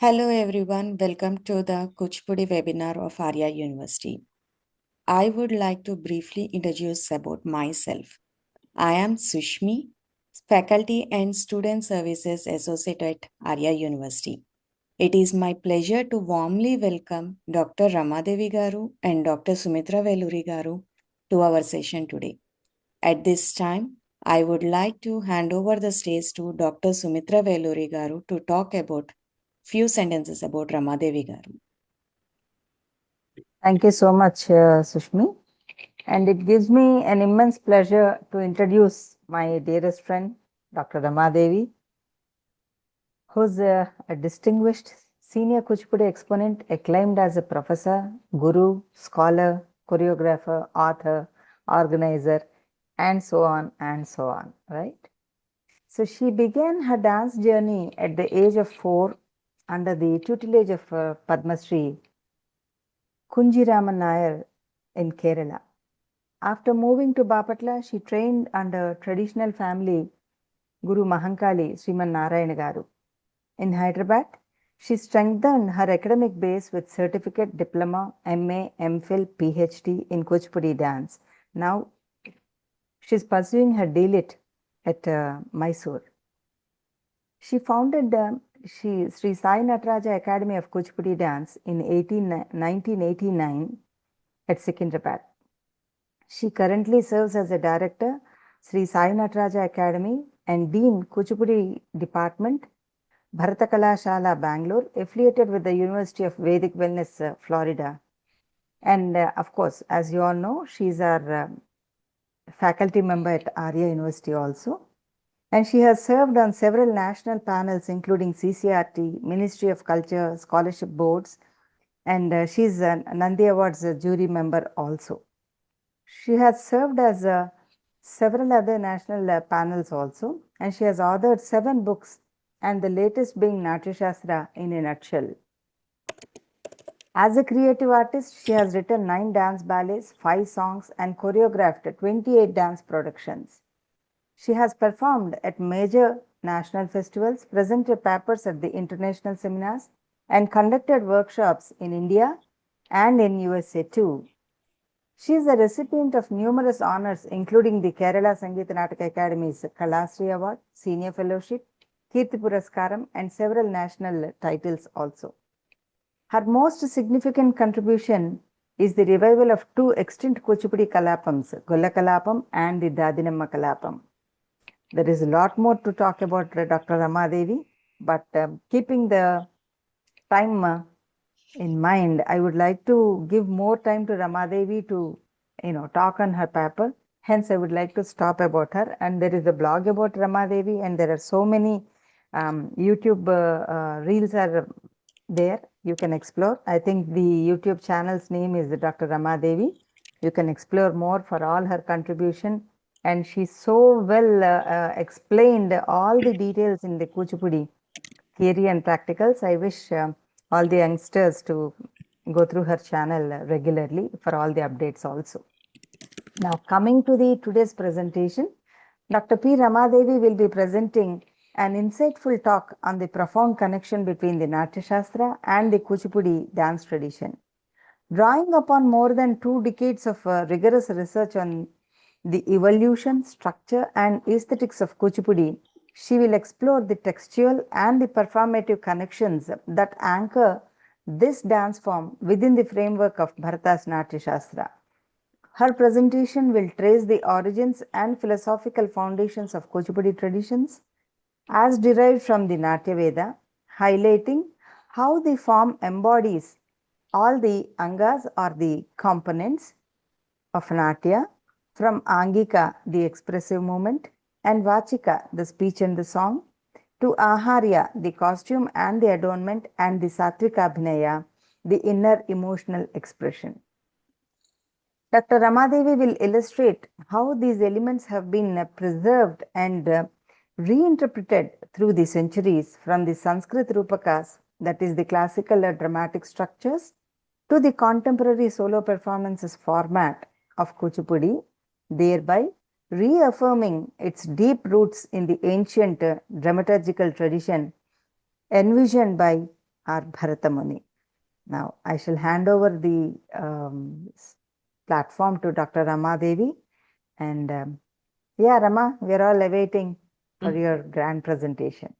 Hello everyone, welcome to the Kuchipudi webinar of Aria University. I would like to briefly introduce about myself. I am Sushmi, Faculty and Student Services Associate at Aria University. It is my pleasure to warmly welcome Dr. Ramadevi Garu and Dr. Sumitra Veluri Garu to our session today. At this time, I would like to hand over the stage to Dr. Sumitra Veluri Garu to talk about few sentences about Ramadevi Garu. Thank you so much, Sushmi. And it gives me an immense pleasure to introduce my dearest friend, Dr. Ramadevi, who's a distinguished senior Kuchipudi exponent, acclaimed as a professor, guru, scholar, choreographer, author, organizer, and so on, right? So she began her dance journey at the age of 4 under the tutelage of Padma Shri Kunjiraman Nair in Kerala. After moving to Bapatla, she trained under traditional family Guru Mahankali Sriman Narayana Garu. In Hyderabad, she strengthened her academic base with certificate, diploma, MA, MPhil, PhD in Kuchipudi dance. Now, she's pursuing her DLit at Mysore. She founded Sri Sai Nataraja Academy of Kuchipudi Dance in 1989 at Secunderabad. She currently serves as a director, Sri Sai Nataraja Academy, and Dean, Kuchipudi Department, Bharata Kalashala, Bangalore, affiliated with the University of Vedic Wellness, Florida. And of course, as you all know, she's our faculty member at Aria University also. And she has served on several national panels, including CCRT, Ministry of Culture, Scholarship Boards, and she's a Nandi Awards jury member also. She has served as several other national panels also, and she has authored 7 books, and the latest being Natyasastra in a nutshell. As a creative artist, she has written 9 dance ballets, 5 songs, and choreographed 28 dance productions. She has performed at major national festivals, presented papers at the international seminars, and conducted workshops in India and in USA too. She is a recipient of numerous honors, including the Kerala Sangeeta Nataka Academy's Kalasri Award, Senior Fellowship, Kirti Puraskaram, and several national titles also. Her most significant contribution is the revival of 2 extinct Kuchipudi Kalapams, Golla Kalapam and the Dadinamma Kalapam. There is a lot more to talk about Dr. Ramadevi, but keeping the time in mind, I would like to give more time to Ramadevi to, talk on her paper. Hence, I would like to stop about her. And there is a blog about Ramadevi, and there are so many YouTube reels are there. You can explore. I think the YouTube channel's name is Dr. Ramadevi. You can explore more for all her contribution. And she so well explained all the details in the Kuchipudi theory and practicals. I wish all the youngsters to go through her channel regularly for all the updates also. Now, coming to today's presentation, Dr. P. Ramadevi will be presenting an insightful talk on the profound connection between the Natyasastra and the Kuchipudi dance tradition. Drawing upon more than 2 decades of rigorous research on the evolution, structure, and aesthetics of Kuchipudi, she will explore the textual and the performative connections that anchor this dance form within the framework of Bharata's Natyasastra. Her presentation will trace the origins and philosophical foundations of Kuchipudi traditions as derived from the Natya Veda, highlighting how the form embodies all the angas or the components of Natya, from Angika, the expressive movement, and Vachika, the speech and the song, to Aharya, the costume and the adornment, and the Satvika Abhinaya, the inner emotional expression. Dr. Ramadevi will illustrate how these elements have been preserved and reinterpreted through the centuries from the Sanskrit Rupakas, that is the classical dramatic structures, to the contemporary solo performances format of Kuchipudi, thereby reaffirming its deep roots in the ancient dramaturgical tradition envisioned by our Bharata Muni. Now, I shall hand over the platform to Dr. Rama Devi. And yeah, Rama, we are all awaiting for your grand presentation.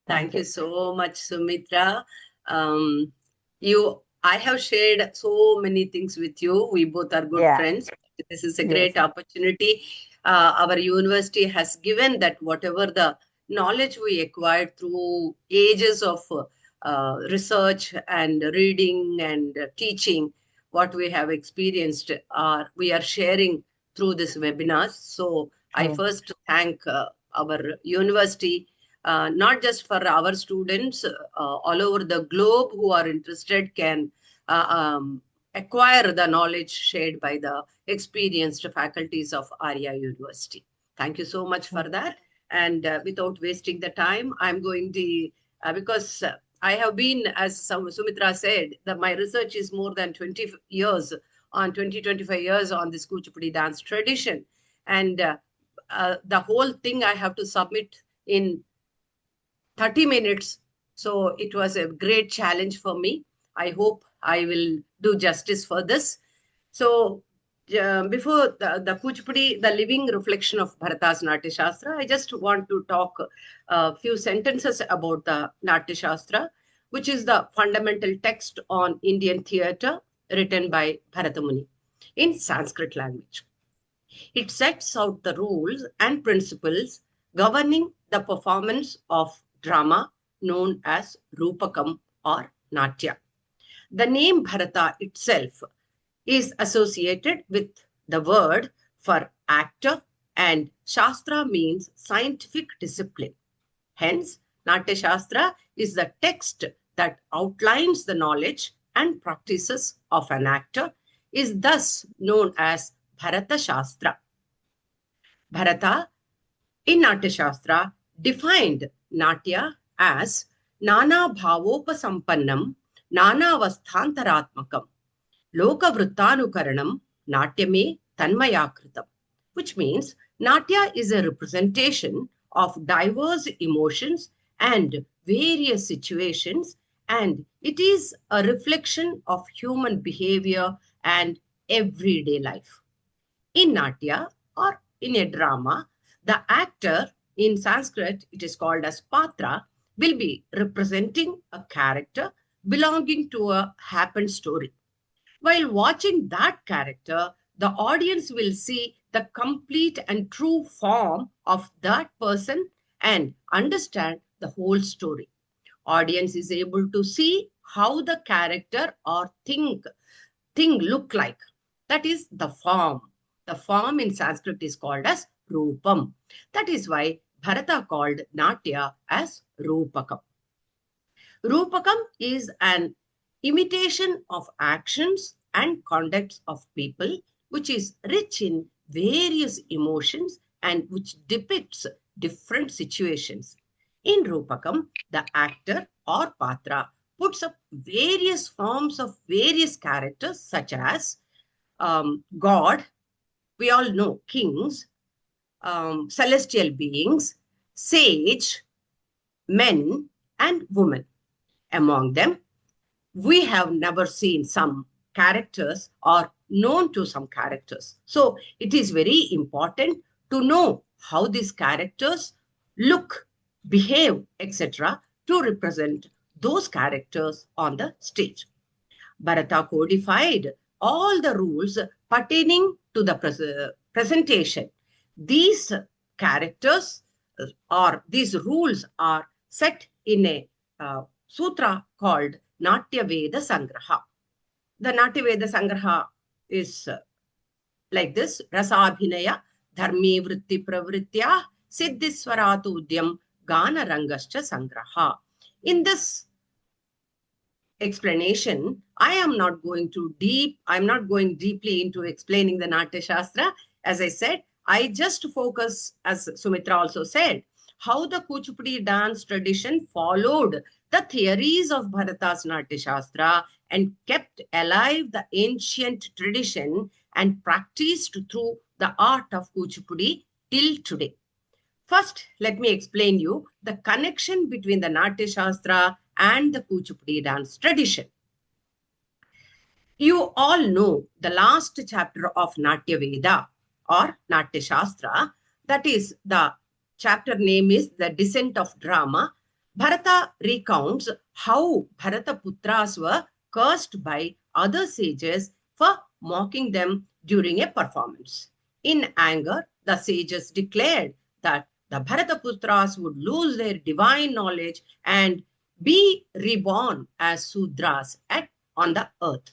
Thank you so much, Sumitra. I have shared so many things with you. We both are good friends. This is a great opportunity. Our university has given that whatever the knowledge we acquired through ages of research and reading and teaching, what we have experienced, we are sharing through this webinar. So I first thank our university, not just for our students, all over the globe who are interested can acquire the knowledge shared by the experienced faculties of Aria University. Thank you so much for that. And without wasting the time, I'm going to, because I have been, as Sumitra said, that my research is more than 20 years, 25 years on this Kuchipudi dance tradition. And the whole thing I have to submit in 30 minutes. So it was a great challenge for me. I hope I will do justice for this. So before the Kuchipudi, the living reflection of Bharata's Natyasastra, I just want to talk a few sentences about the Natyasastra, which is the fundamental text on Indian theatre written by Bharata Muni in Sanskrit language. It sets out the rules and principles governing the performance of drama known as Rupakam or Natya. The name Bharata itself is associated with the word for actor, and Shastra means scientific discipline. Hence, Natya Shastra is the text that outlines the knowledge and practices of an actor, is thus known as Bharata Shastra. Bharata in Natya Shastra defined Natya as Nana Bhavopasampannam, Nana Avasthantaratmakam, Loka Vrittanukaranam, Natyame Tanmayakritam, which means Natya is a representation of diverse emotions and various situations, and it is a reflection of human behavior and everyday life. In Natya or in a drama, the actor, in Sanskrit it is called as Patra, will be representing a character belonging to a happened story. While watching that character, the audience will see the complete and true form of that person and understand the whole story. Audience is able to see how the character or thing look like. That is the form. The form in Sanskrit is called as Rupam. That is why Bharata called Natya as Rupakam. Rupakam is an imitation of actions and conducts of people, which is rich in various emotions and which depicts different situations. In Rupakam, the actor or Patra puts up various forms of various characters such as God, we all know kings, celestial beings, sage, men, and women. Among them, we have never seen some characters or known to some characters. So it is very important to know how these characters look, behave, etc. to represent those characters on the stage. Bharata codified all the rules pertaining to the presentation. These characters or these rules are set in a sutra called Natya Veda Sangraha. The Natya Veda Sangraha is like this: Rasabhinaya Dharmi Vritti Pravritya Siddhiswaratu Udyam Gana Rangascha Sangraha. In this explanation, I'm not going deeply into explaining the Natya Shastra. As I said, I just focus, as Sumitra also said, how the Kuchipudi dance tradition followed the theories of Bharata's Natya Shastra and kept alive the ancient tradition and practiced through the art of Kuchipudi till today. First, let me explain you the connection between the Natya Shastra and the Kuchipudi dance tradition. You all know the last chapter of Natya Veda or Natyasastra, that is, the chapter name is The Descent of Drama. Bharata recounts how Bharata Putras were cursed by other sages for mocking them during a performance. In anger, the sages declared that the Bharata Putras would lose their divine knowledge and be reborn as Sudras on the earth.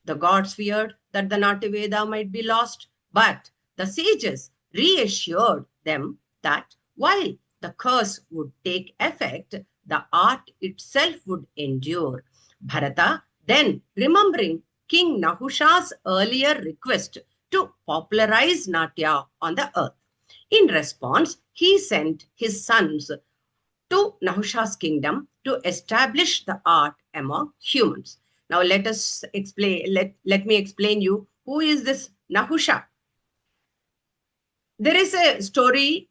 The gods feared that the Natya Veda might be lost, but the sages reassured them that while the curse would take effect, the art itself would endure. Bharata, then remembering King Nahusha's earlier request to popularize Natya on the earth. In response, he sent his sons to Nahusha's kingdom to establish the art among humans. Now let us explain. Let me explain you who is this Nahusha. There is a story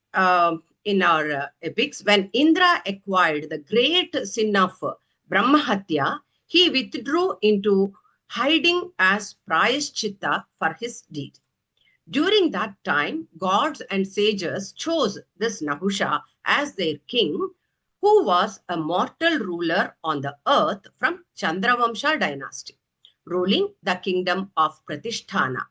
in our epics when Indra acquired the great sin of Brahmahatya. He withdrew into hiding as prayaschitta for his deed. During that time, gods and sages chose this Nahusha as their king, who was a mortal ruler on the earth from Chandravamsha dynasty, ruling the kingdom of Pratisthana.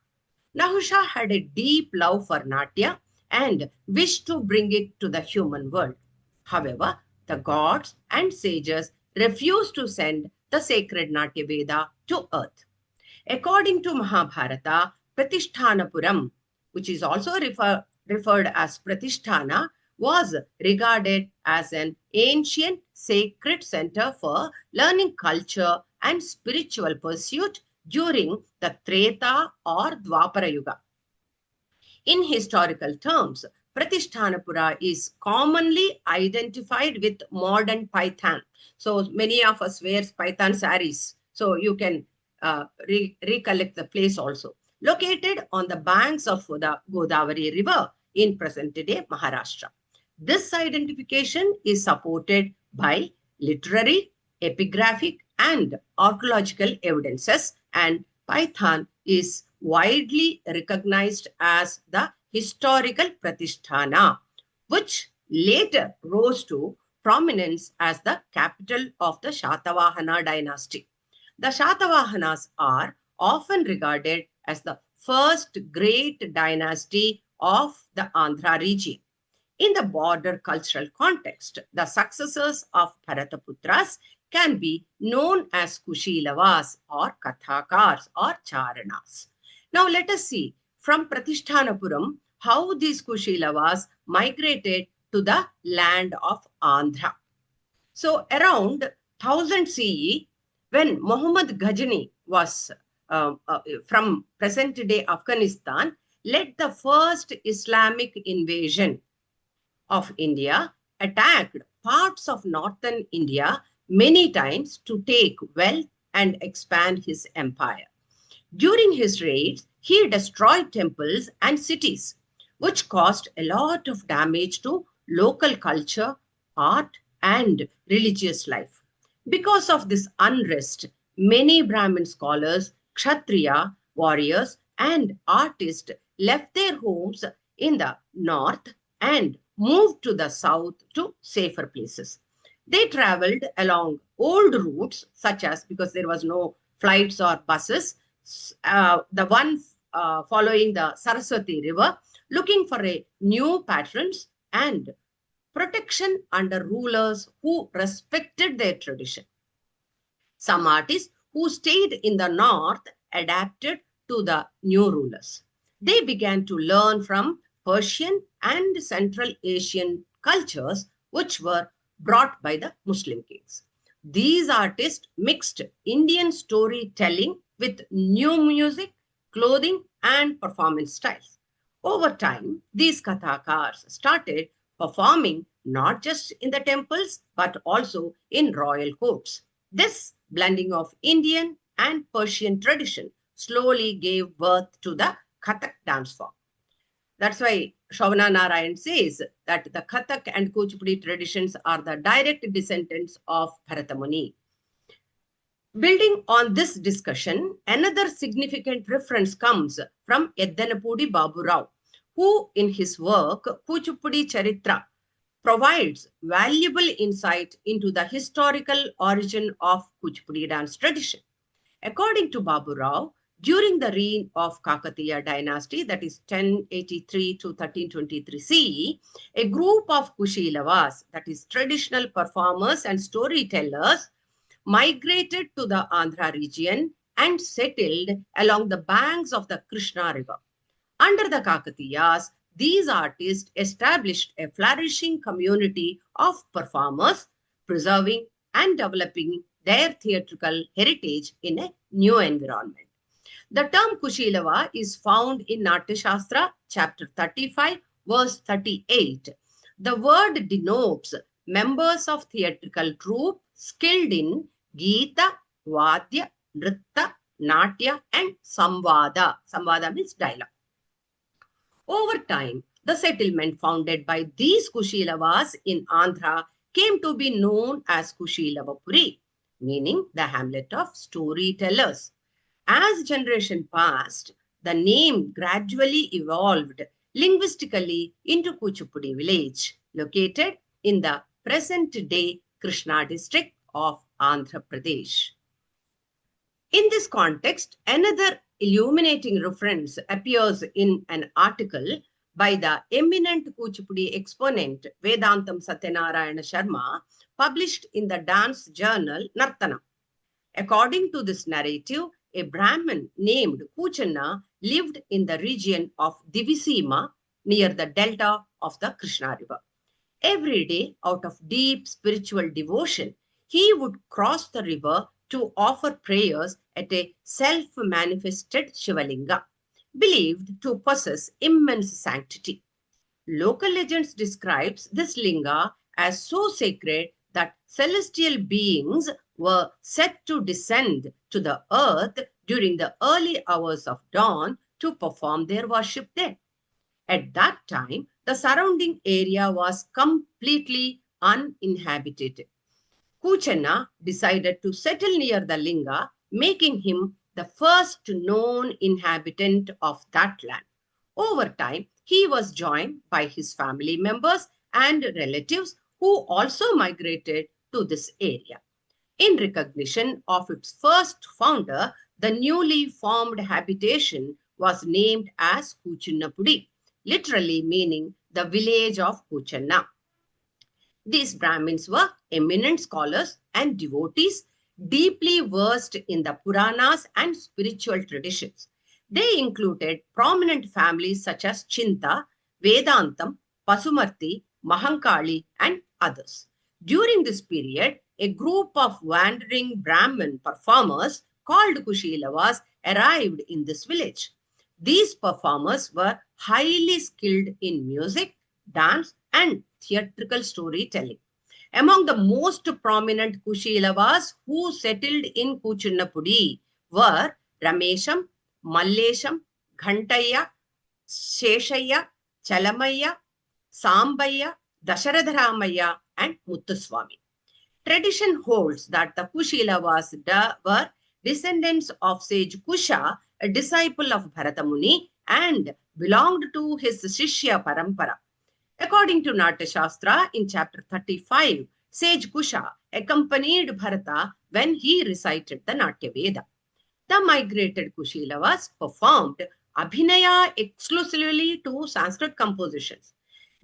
Nahusha had a deep love for Natya and wished to bring it to the human world. However, the gods and sages refused to send the sacred Natya Veda to earth. According to Mahabharata, Pratishthanapuram, which is also referred as Pratisthana, was regarded as an ancient sacred center for learning culture and spiritual pursuit during the Treta or Dwapara Yuga. In historical terms, Pratishtanapura is commonly identified with modern Python. So many of us wear Python saris. So you can recollect the place also. Located on the banks of the Godavari River in present-day Maharashtra. This identification is supported by literary, epigraphic, and archaeological evidences, and Python is widely recognized as the historical Pratisthana, which later rose to prominence as the capital of the Shatavahana dynasty. The Shatavahanas are often regarded as the first great dynasty of the Andhra region. In the broader cultural context, the successors of Bharataputras can be known as Kushilavas or Kathakars or Charanas. Now let us see from Pratishthanapuram how these Kushilavas migrated to the land of Andhra. So around 1000 CE, when Muhammad Ghajani was from present-day Afghanistan, led the first Islamic invasion of India, attacked parts of northern India many times to take wealth and expand his empire. During his raids, he destroyed temples and cities, which caused a lot of damage to local culture, art, and religious life. Because of this unrest, many Brahmin scholars, Kshatriya warriors, and artists left their homes in the north and moved to the south to safer places. They traveled along old routes, such as, because there was no flights or buses, the one following the Saraswati River, looking for a new patrons and protection under rulers who respected their tradition. Some artists who stayed in the north adapted to the new rulers. They began to learn from Persian and Central Asian cultures, which were brought by the Muslim kings. These artists mixed Indian storytelling with new music, clothing, and performance styles. Over time, these Kathakars started performing not just in the temples, but also in royal courts. This blending of Indian and Persian tradition slowly gave birth to the Kathak dance form. That's why Shovana Narayan says that the Kathak and Kuchipudi traditions are the direct descendants of Bharata Muni. Building on this discussion, another significant reference comes from Yeddanapudi Babu Rao, who in his work Kuchipudi Charitra provides valuable insight into the historical origin of Kuchipudi dance tradition. According to Babu Rao, during the reign of Kakatiya dynasty, that is 1083 to 1323 CE, a group of Kushilavas, that is traditional performers and storytellers, migrated to the Andhra region and settled along the banks of the Krishna River. Under the Kakatiyas, these artists established a flourishing community of performers, preserving and developing their theatrical heritage in a new environment. The term Kushilava is found in Natyasastra, chapter 35, verse 38. The word denotes members of theatrical troupe skilled in Geeta, Vadya, Nritta, Natya, and Samvada. Samvada means dialogue. Over time, the settlement founded by these Kushilavas in Andhra came to be known as Kushilavapuri, meaning the hamlet of storytellers. As generation passed, the name gradually evolved linguistically into Kuchipudi village, located in the present-day Krishna district of Andhra Pradesh. In this context, another illuminating reference appears in an article by the eminent Kuchipudi exponent Vedantam Satyanarayana Sharma, published in the dance journal Nartanam. According to this narrative, a Brahmin named Kuchanna lived in the region of Divisima near the delta of the Krishna River. Every day, out of deep spiritual devotion, he would cross the river to offer prayers at a self-manifested Shivalinga, believed to possess immense sanctity. Local legends describes this linga as so sacred that celestial beings were said to descend to the earth during the early hours of dawn to perform their worship there. At that time, the surrounding area was completely uninhabited. Kuchanna decided to settle near the linga, making him the first known inhabitant of that land. Over time, he was joined by his family members and relatives who also migrated to this area. In recognition of its first founder, the newly formed habitation was named as Kuchinnapudi, literally meaning the village of Kuchanna. These Brahmins were eminent scholars and devotees, deeply versed in the Puranas and spiritual traditions. They included prominent families such as Chinta, Vedantam, Pasumarti, Mahankali, and others. During this period, a group of wandering Brahmin performers called Kushilavas arrived in this village. These performers were highly skilled in music, dance, and theatrical storytelling. Among the most prominent Kushilavas who settled in Kuchinnapudi were Ramesham, Mallesham, Ghantaya, Sheshaya, Chalamaya, Sambaya, Dasharadharamaya, and Muttuswami. Tradition holds that the Kushilavas were descendants of sage Kusha, a disciple of Bharata Muni, and belonged to his Shishya Parampara. According to Natyasastra, in chapter 35, sage Kusha accompanied Bharata when he recited the Natya Veda. The migrated Kushilavas performed Abhinaya exclusively to Sanskrit compositions.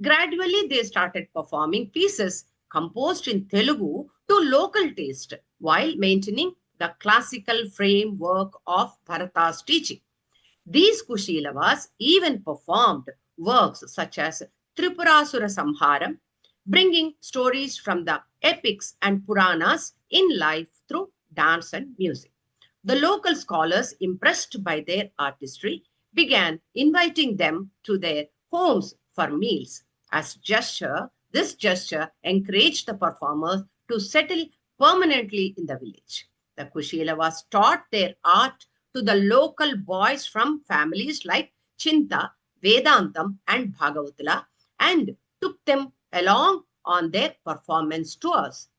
Gradually, they started performing pieces composed in Telugu to local taste while maintaining the classical framework of Bharata's teaching. These Kushilavas even performed works such as Tripurasura Samharam, bringing stories from the epics and Puranas in life through dance and music. The local scholars, impressed by their artistry, began inviting them to their homes for meals. As this gesture encouraged the performers to settle permanently in the village. The Kushilavas taught their art to the local boys from families like Chinta, Vedantam and Bhagavatala and took them along on their performance tours.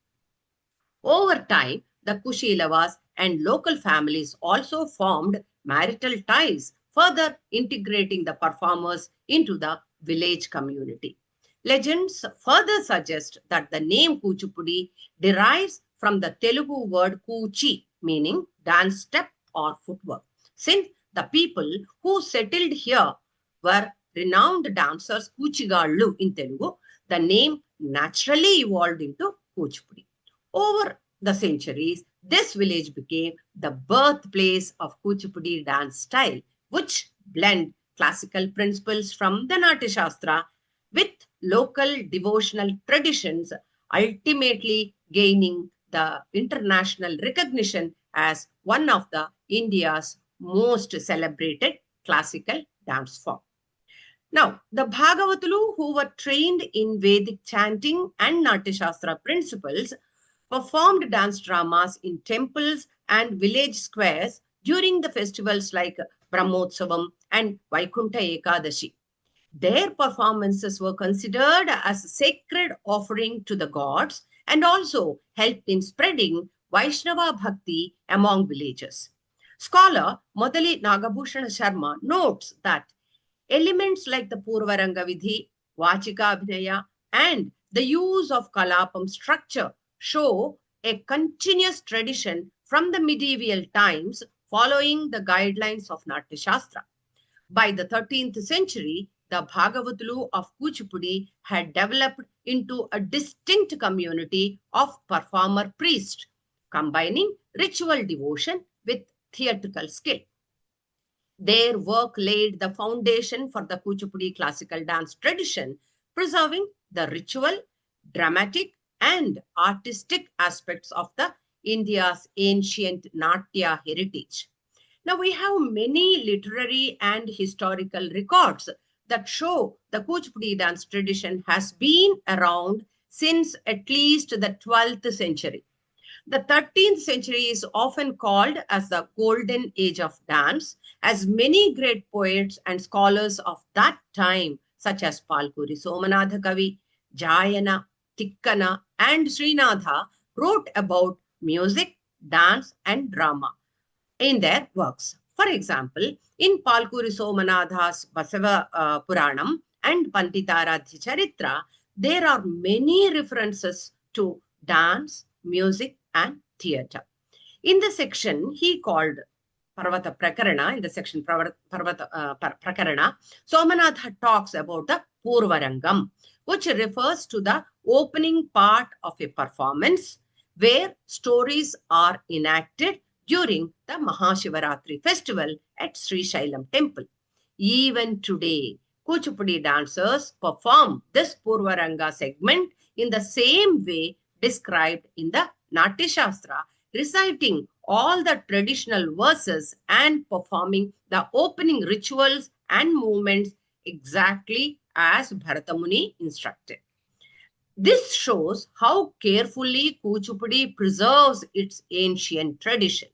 Over time, the Kushilavas and local families also formed marital ties, further integrating the performers into the village community. Legends further suggest that the name Kuchipudi derives from the Telugu word Kuchi, meaning dance step or footwork. Since the people who settled here were renowned dancers Kuchigallu in Telugu, the name naturally evolved into Kuchipudi. Over the centuries, this village became the birthplace of Kuchipudi dance style, which blend classical principles from the Natyasastra with local devotional traditions, ultimately gaining the international recognition as one of the India's most celebrated classical dance form. Now, the Bhagavatulu, who were trained in Vedic chanting and Natyasastra principles, performed dance dramas in temples and village squares during the festivals like Brahmotsavam and Vaikuntha Ekadashi. Their performances were considered as a sacred offering to the gods and also helped in spreading Vaishnava Bhakti among villagers. Scholar Modali Nagabhushan Sharma notes that elements like the Purvaranga Vidhi, Vachika Abhinaya, and the use of Kalapam structure show a continuous tradition from the medieval times following the guidelines of Natyasastra. By the 13th century, the Bhagavatulu of Kuchipudi had developed into a distinct community of performer priests, combining ritual devotion with theatrical skill. Their work laid the foundation for the Kuchipudi classical dance tradition, preserving the ritual, dramatic, and artistic aspects of the India's ancient Natya heritage. Now, we have many literary and historical records that show the Kuchipudi dance tradition has been around since at least the 12th century. The 13th century is often called as the golden age of dance, as many great poets and scholars of that time, such as Palkuri Somanatha Kavi, Jayana, Tikkana, and Srinatha, wrote about music, dance, and drama in their works. For example, in Palkuri Somanatha's Basava Puranam and Panditaradhya Charitra, there are many references to dance, music, and theatre. In the section he called Parvata Prakarana, in the section Parvata Prakarana, Somanatha talks about the Purvarangam, which refers to the opening part of a performance where stories are enacted during the Mahashivaratri festival at Sri Shailam temple. Even today, Kuchipudi dancers perform this Purvaranga segment in the same way described in the Natyasastra, reciting all the traditional verses and performing the opening rituals and movements exactly as Bharata Muni instructed. This shows how carefully Kuchipudi preserves its ancient tradition.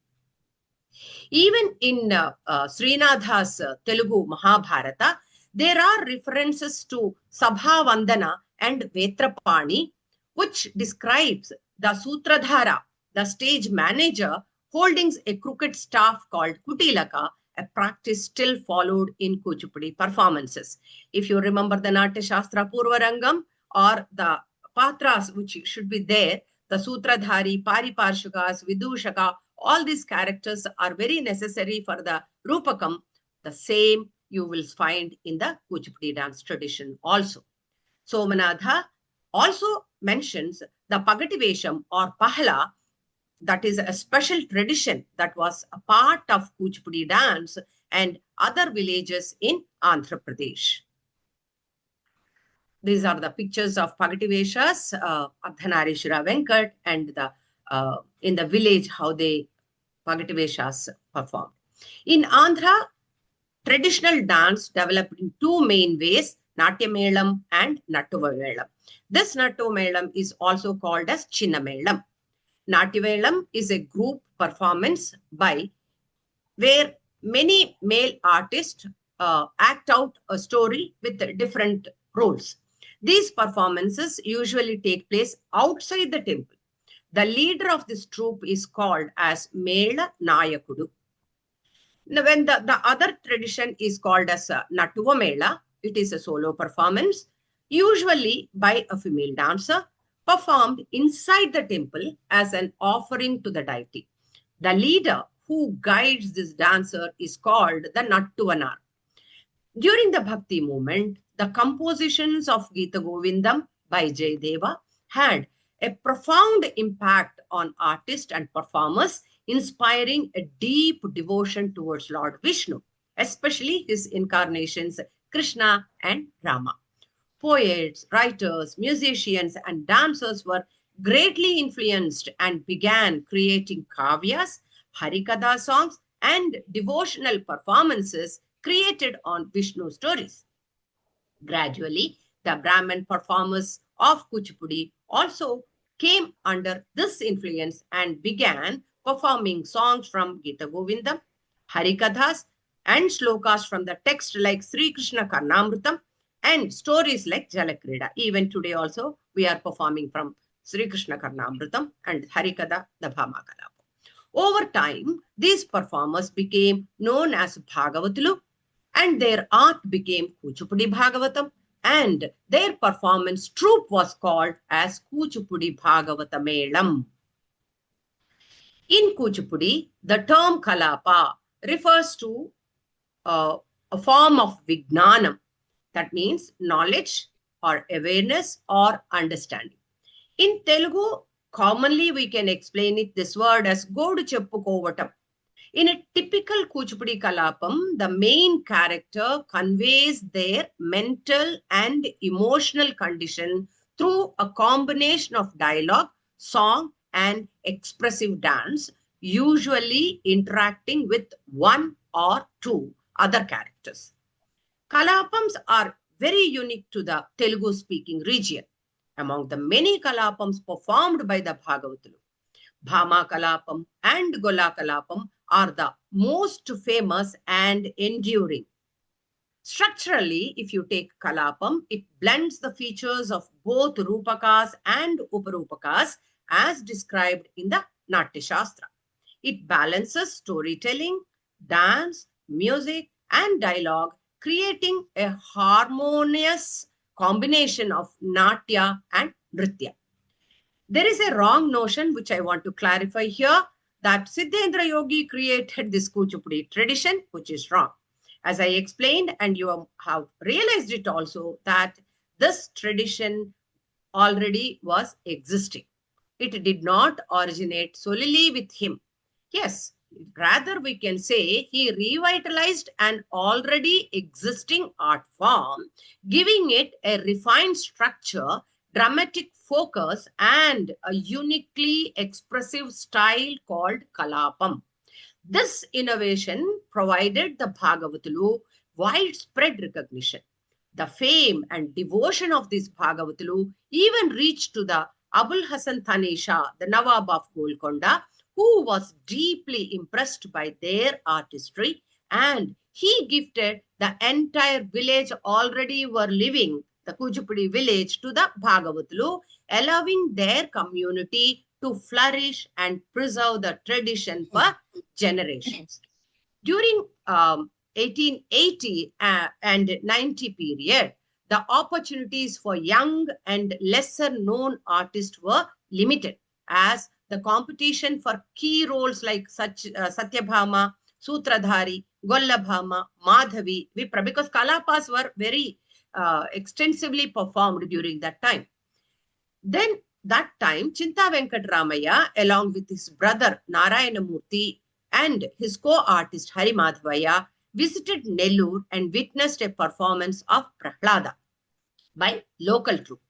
Even in Srinatha's Telugu Mahabharata, there are references to Sabha Vandana and Vetrapani, which describes the Sutradhara, the stage manager, holding a crooked staff called Kutilaka, a practice still followed in Kuchipudi performances. If you remember the Natyasastra Purvarangam or the Patras, which should be there, the Sutradhari, Pariparshukas, Vidushaka, all these characters are very necessary for the Rupakam. The same you will find in the Kuchipudi dance tradition also. Somanatha also mentions the Pagativesham or Pahla, that is a special tradition that was a part of Kuchipudi dance and other villages in Andhra Pradesh. These are the pictures of Pagativeshas, Ardhanarishwara Venkat, and in the village how they Pagativeshas performed. In Andhra, traditional dance developed in two main ways, Natyamelam and Nattuvamelam. This Nattuvamelam is also called as Chinnamelam. Natyamelam is a group performance by where many male artists act out a story with different roles. These performances usually take place outside the temple. The leader of this troupe is called as Mela Nayakudu. Now, when the other tradition is called as Natuva Mela, it is a solo performance, usually by a female dancer, performed inside the temple as an offering to the deity. The leader who guides this dancer is called the Nattuvanar. During the Bhakti movement, the compositions of Gita Govindam by Jayadeva had a profound impact on artists and performers, inspiring a deep devotion towards Lord Vishnu, especially his incarnations Krishna and Rama. Poets, writers, musicians, and dancers were greatly influenced and began creating kavyas, harikatha songs, and devotional performances created on Vishnu stories. Gradually, the Brahmin performers of Kuchipudi also came under this influence and began performing songs from Gita Govindam, Harikathas, and slokas from the text like Sri Krishna Karnamrutam and stories like Jalakrida. Even today also, we are performing from Sri Krishna Karnamrutam and Harikatha, the Bhama Kalapa. Over time, these performers became known as Bhagavatulu, and their art became Kuchipudi Bhagavatam, and their performance troupe was called as Kuchipudi Bhagavata Melam. In Kuchipudi, the term Kalapa refers to a form of Vijnanam, that means knowledge or awareness or understanding. In Telugu, commonly we can explain it this word as Godu Cheppukovatam. In a typical Kuchipudi Kalapam, the main character conveys their mental and emotional condition through a combination of dialogue, song, and expressive dance, usually interacting with one or two other characters. Kalapams are very unique to the Telugu-speaking region. Among the many Kalapams performed by the Bhagavatulu, Bhama Kalapam and Gola Kalapam are the most famous and enduring. Structurally, if you take Kalapam, it blends the features of both Rupakas and Uparupakas as described in the Natyasastra. It balances storytelling, dance, music, and dialogue, creating a harmonious combination of Natya and Nritya. There is a wrong notion which I want to clarify here, that Siddhendra Yogi created this Kuchipudi tradition, which is wrong. As I explained, and you have realized it also, that this tradition already was existing. It did not originate solely with him. Yes, rather we can say he revitalized an already existing art form, giving it a refined structure, dramatic focus, and a uniquely expressive style called Kalapam. This innovation provided the Bhagavatulu widespread recognition. The fame and devotion of this Bhagavatulu even reached to the Abul Hasan Tanisha, the Nawab of Golconda, who was deeply impressed by their artistry, and he gifted the entire village already were living, the Kuchipudi village, to the Bhagavatulu, allowing their community to flourish and preserve the tradition for generations. During 1880 and 90 period, the opportunities for young and lesser known artists were limited, as the competition for key roles like Satyabhama, Sutradhari, Gollabhama, Madhavi, Vipra, because Kalapas were very extensively performed during that time. Then that time, Chinta Venkatramaya, along with his brother Narayana Murthy and his co-artist Hari Madhavaya, visited Nellore and witnessed a performance of Prahlada by local troupe.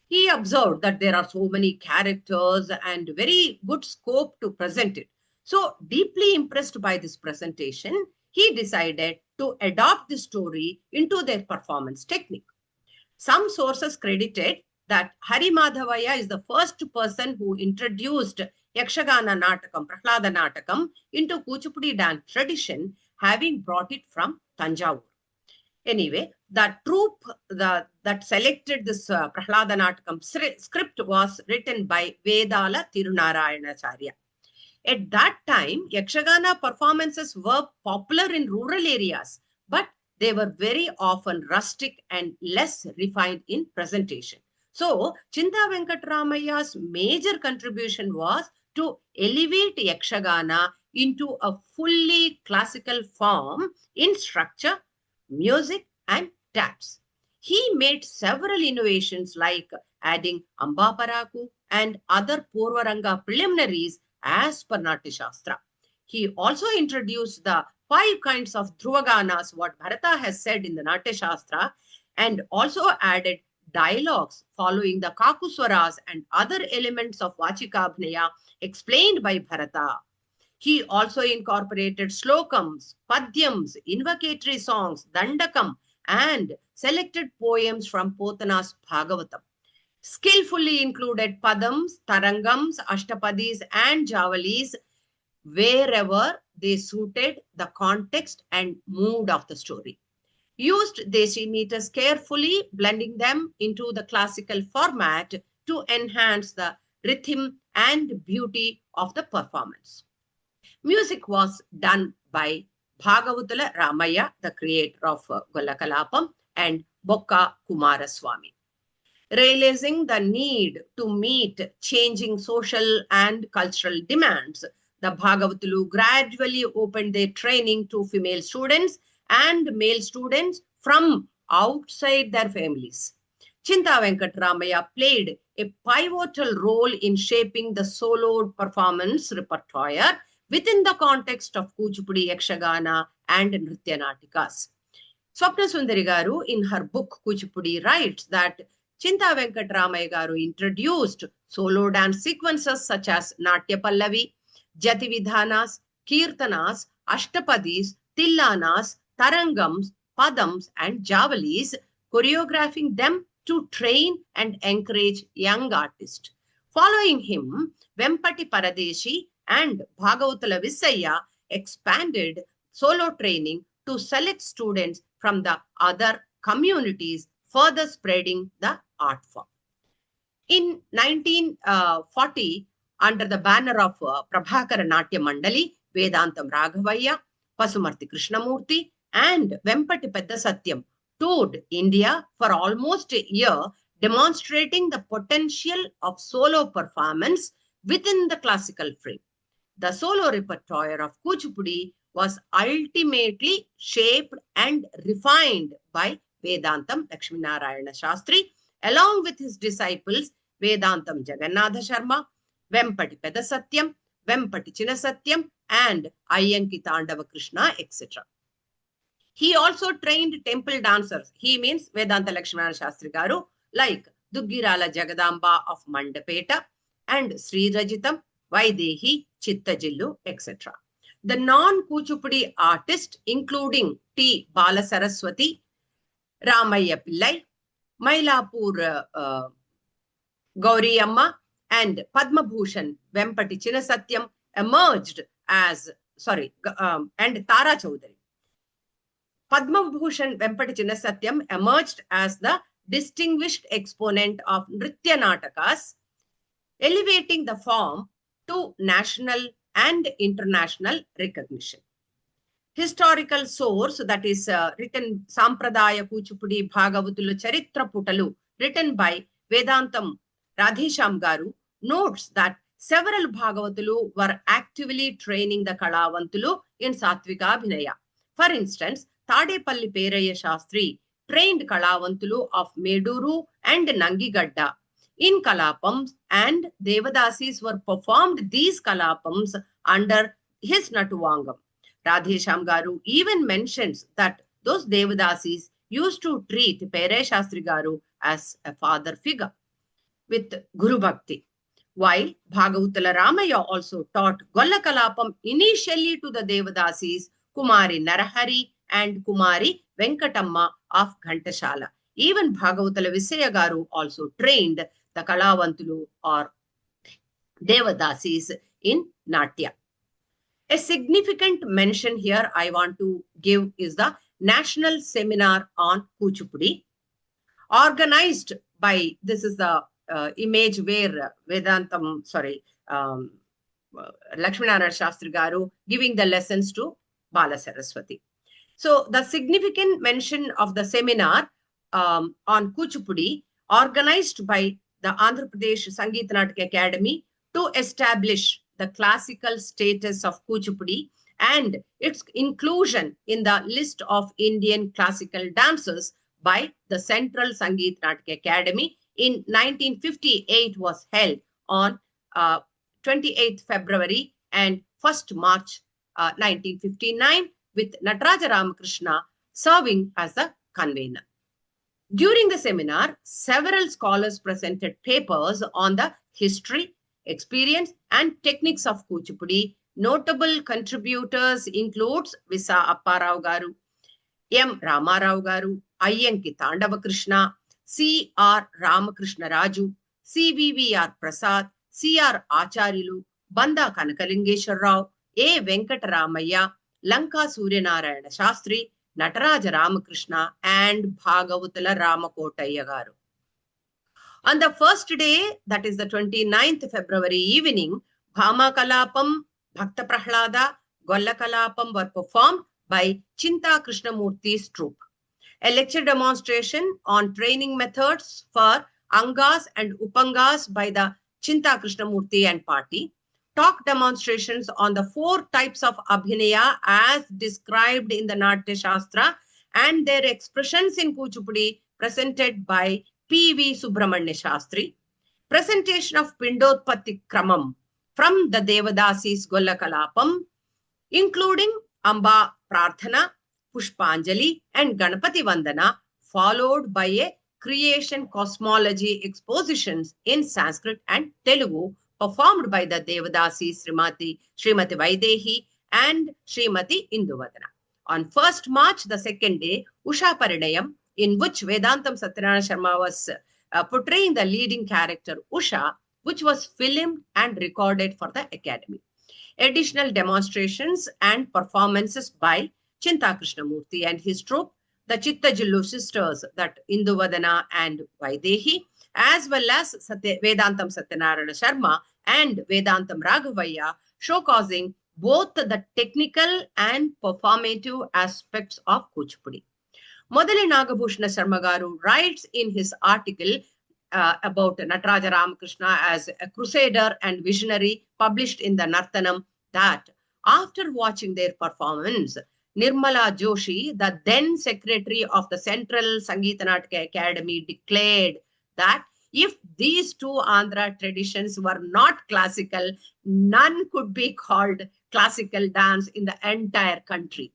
He observed that there are so many characters and very good scope to present it. So, deeply impressed by this presentation, he decided to adopt the story into their performance technique. Some sources credited that Hari Madhavaya is the first person who introduced Yakshagana Natakam, Prahlada Natakam into Kuchipudi dance tradition, having brought it from Tanjavur. Anyway, the troupe that selected this Prahladanattakam script was written by Vedala Tirunarayanacharya. At that time, Yakshagana performances were popular in rural areas, but they were very often rustic and less refined in presentation. So, Chinta Venkataramaya's major contribution was to elevate Yakshagana into a fully classical form in structure, music, and dance. He made several innovations like adding Ambaparaku and other Purvaranga preliminaries as per Natyasastra. He also introduced the 5 kinds of Dhruvaganas, what Bharata has said in the Natyasastra, and also added dialogues following the Kakuswaras and other elements of Vachikabhnaya explained by Bharata. He also incorporated slokams, padyams, invocatory songs, dandakam, and selected poems from Potana's Bhagavatam. Skillfully included padams, tarangams, ashtapadis, and javalis wherever they suited the context and mood of the story. Used Deshi meters carefully, blending them into the classical format to enhance the rhythm and beauty of the performance. Music was done by Bhagavatula Ramaya, the creator of Golakalapam, and Bokka Kumaraswamy. Realizing the need to meet changing social and cultural demands, the Bhagavatulu gradually opened their training to female students and male students from outside their families. Chinta Venkatramaya played a pivotal role in shaping the solo performance repertoire within the context of Kuchipudi, Yakshagana, and Nritya Natikas. Swapna Sundari Garu, in her book Kuchipudi, writes that Chinta Venkatramaya Garu introduced solo dance sequences such as Natya Pallavi, Jati Vidhanas, Kirtanas, Ashtapadis, Tillanas, Tarangams, Padams, and Javalis, choreographing them to train and encourage young artists. Following him, Vempati Paradeshi and Bhagavatula Visaya expanded solo training to select students from the other communities, further spreading the art form. In 1940, under the banner of Prabhakara Natya Mandali, Vedantam Raghavaya, Pasumarthi Krishnamurti, and Vempati Pedda Satyam toured India for almost a year, demonstrating the potential of solo performance within the classical frame. The solo repertoire of Kuchipudi was ultimately shaped and refined by Vedantam Lakshminarayana Shastri, along with his disciples Vedantam Jagannatha Sharma, Vempati Pedasatyam, Vempati Chinasatyam, and Ayyanki Tandava Krishna, etc. He also trained temple dancers. He means Vedanta Lakshminarayana Shastri Garu, like Duggirala Jagadamba of Mandapeta and Sri Rajitam, Vaidehi, Chittajillu, etc. The non-Kuchipudi artists, including T. Balasaraswati, Ramaya Pillai, Mailapur Gauriyamma, and Padma Bhushan Vempati Chinasatyam emerged as, and Tara Chaudhary. Padma Bhushan Vempati Chinasatyam emerged as the distinguished exponent of Nritya Natakas, elevating the form to national and international recognition. Historical source, that is written Sampradaya Kuchipudi Bhagavatulu Charitra Putalu, written by Vedantam Radhesham Garu, notes that several Bhagavatulu were actively training the Kalavantulu in Satvika Abhinaya. For instance, Tadepalli Peraya Shastri trained Kalavantulu of Meduru and Nangigadda in Kalapams, and Devadasis were performed these Kalapams under his Natuvangam. Radhesham Garu even mentions that those Devadasis used to treat Peraya Shastri Garu as a father figure with Guru Bhakti. While Bhagavatula Ramaya also taught Golla Kalapam initially to the Devadasis, Kumari Narahari and Kumari Venkatamma of Ghantashala. Even Bhagavatula Visaya Garu also trained the Kalavantulu or Devadasis in Natya. A significant mention here I want to give is the National Seminar on Kuchipudi, organized by, this is the image where Lakshminarayana Shastri Garu giving the lessons to Bala Saraswati. So the significant mention of the seminar on Kuchipudi, organized by the Andhra Pradesh Sangeet Natak Academy to establish the classical status of Kuchipudi and its inclusion in the list of Indian classical dances by the Central Sangeet Natak Academy in 1958 was held on 28th February and 1st March 1959, with Nataraja Ramakrishna serving as the convener. During the seminar, several scholars presented papers on the history, experience, and techniques of Kuchipudi. Notable contributors includes Visa Apparao Garu, M. Ramarao Garu, Ayyanki Tandava Krishna, C.R. Ramakrishna Raju, C.V.V.R. Prasad, C.R. Acharyalu, Banda Kanakalingeshwar Rao, A. Venkataramayya, Lanka Suryanarayana Shastri, Nataraja Ramakrishna, and Bhagavatala Ramakotaya Garu. On the first day, that is the 29th February evening, Bhama Kalapam, Bhakta Prahlada, Golla Kalapam were performed by Chinta Krishnamurthi's troupe. A lecture demonstration on training methods for Angas and Upangas by the Chinta Krishnamurthy and party. Talk demonstrations on the 4 types of Abhinaya as described in the Natyasastra and their expressions in Kuchipudi presented by P.V. Subramanya Shastri. Presentation of Pindotpatti Kramam from the Devadasis Golla Kalapam, including Amba Prarthana, Pushpanjali and Ganapati Vandana, followed by a creation cosmology expositions in Sanskrit and Telugu, performed by the Devadasi Srimati Vaidehi and Srimati Induvadana. On 1st March, the second day, Usha Parinayam, in which Vedantam Satyanarayana Sharma was portraying the leading character Usha, which was filmed and recorded for the Academy. Additional demonstrations and performances by Chinta Krishnamurthy and his troupe, the Chittajillu sisters, that Induvadana and Vaidehi, as well as Vedantam Satyanarayana Sharma and Vedantam Raghavaya, showcasing both the technical and performative aspects of Kuchipudi. Modali Nagabhushana Sharma Garu writes in his article about Nataraja Ramakrishna as a crusader and visionary, published in the Nartanam, that after watching their performance, Nirmala Joshi, the then secretary of the Central Sangeet Natak Academy, declared that if these 2 Andhra traditions were not classical, none could be called classical dance in the entire country.